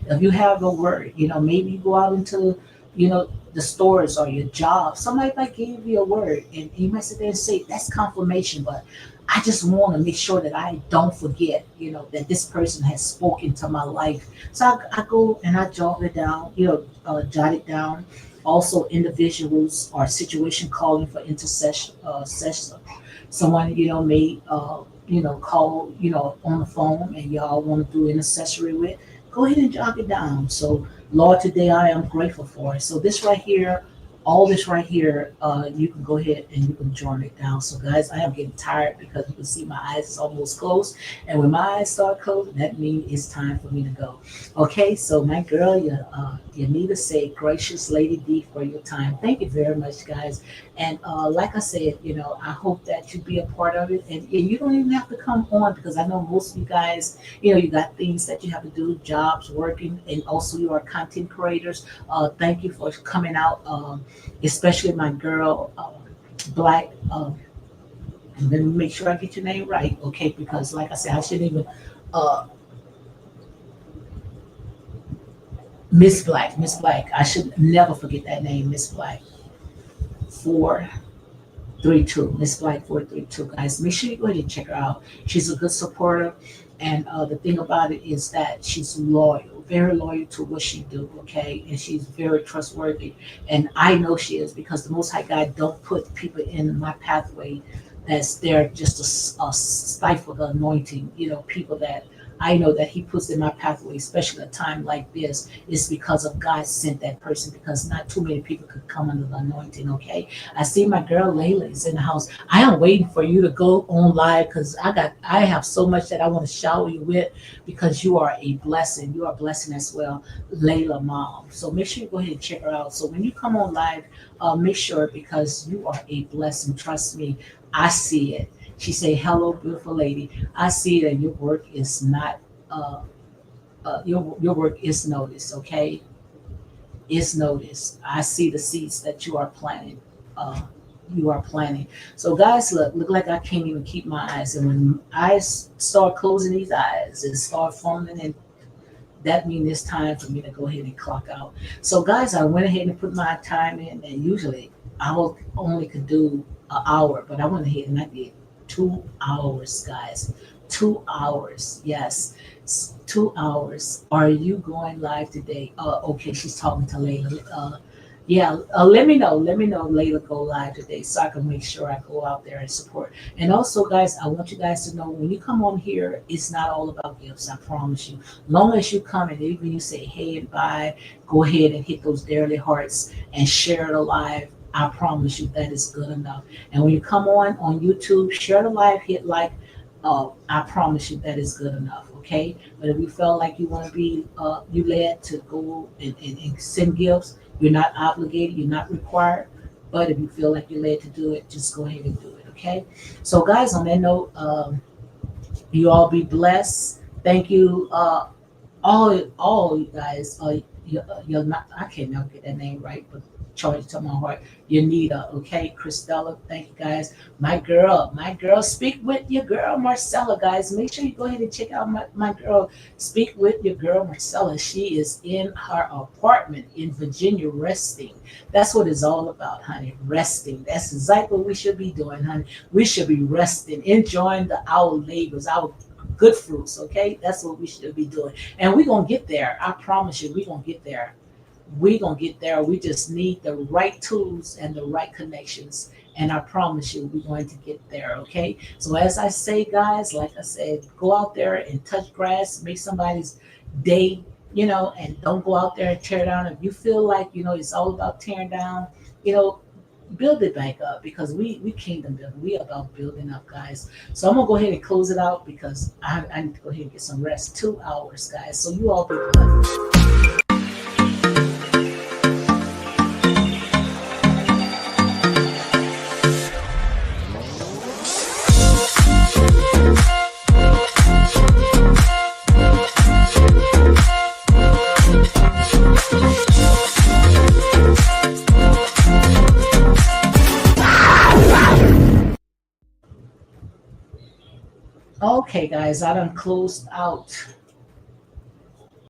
if you have a word, maybe you go out into, the stores or your job. Somebody might give you a word, and you might sit there and say, "That's confirmation," but I just want to make sure that I don't forget, that this person has spoken to my life. So I go and I jot it down, jot it down. Also, individuals or situation calling for intercession, session. Someone, may, call, on the phone and y'all want to do intercessory with, go ahead and jot it down. So, Lord, today I am grateful for it. So this right here, all this right here, you can go ahead and you can join it down. So guys, I am getting tired because you can see my eyes is almost closed. And when my eyes start closing, that means it's time for me to go. Okay, so my girl, you need to say gracious Lady D for your time. Thank you very much, guys. And like I said, I hope that you be a part of it. And you don't even have to come on because I know most of you guys, you got things that you have to do, jobs, working, and also you are content creators. Thank you for coming out. Especially my girl, Black. And let me make sure I get your name right, okay? Because, like I said, I shouldn't even. Uh, Miss Black, Miss Black. I should never forget that name, Miss Black. 432, Miss Black 432. Guys, make sure you go ahead and check her out. She's a good supporter, and the thing about it is that she's loyal, very loyal to what she do. Okay, and she's very trustworthy, and I know she is because the Most High God don't put people in my pathway that's there just to stifle the anointing. People that I know that He puts in my pathway, especially at a time like this, is because of God sent that person. Because not too many people could come under the anointing. Okay, I see my girl Layla is in the house. I am waiting for you to go on live because I have so much that I want to shower you with because you are a blessing. You are a blessing as well, Layla mom. So make sure you go ahead and check her out. So when you come on live, make sure because you are a blessing. Trust me, I see it. She say, "Hello, beautiful lady. I see that your work is not your work is noticed. Okay, is noticed. I see the seeds that you are planting. Uh, you are planting. So, guys, look like I can't even keep my eyes. And when eyes start closing these eyes and start foaming, and that means it's time for me to go ahead and clock out. So, guys, I went ahead and put my time in, and usually only could do an hour, but I went ahead and I did 2 hours, guys. 2 hours, yes, 2 hours. Are you going live today? Okay, she's talking to Layla. Yeah, let me know. Let me know later go live today so I can make sure I go out there and support. And also, guys, I want you guys to know when you come on here, it's not all about gifts. I promise you. Long as you come and even you say hey and bye, go ahead and hit those daily hearts and share the live. I promise you that is good enough. And when you come on YouTube, share the live, hit like. I promise you that is good enough. Okay, but if you felt like you want to be you led to go and send gifts, you're not obligated, you're not required. But if you feel like you're led to do it, just go ahead and do it. Okay. So, guys, on that note, you all be blessed. Thank you, all you guys. You're not. I can't never get that name right, but charge to my heart. Yanita, okay, Christella. Thank you, guys. My girl, speak with your girl Marcella, guys. Make sure you go ahead and check out my girl. Speak with your girl Marcella. She is in her apartment in Virginia resting. That's what it's all about, honey. Resting. That's exactly what we should be doing, honey. We should be resting, enjoying our labors, our good fruits. Okay, that's what we should be doing, and we're gonna get there. I promise you, we're gonna get there. We're gonna get there. We just need the right tools and the right connections. And I promise you, we're going to get there. Okay. So as I say, guys, like I said, go out there and touch grass, make somebody's day, and don't go out there and tear down. If you feel like, it's all about tearing down, you know, build it back up because we kingdom building. We about building up, guys. So I'm gonna go ahead and close it out because I need to go ahead and get some rest. 2 hours, guys. So you all be blessed. Okay, guys, I done closed out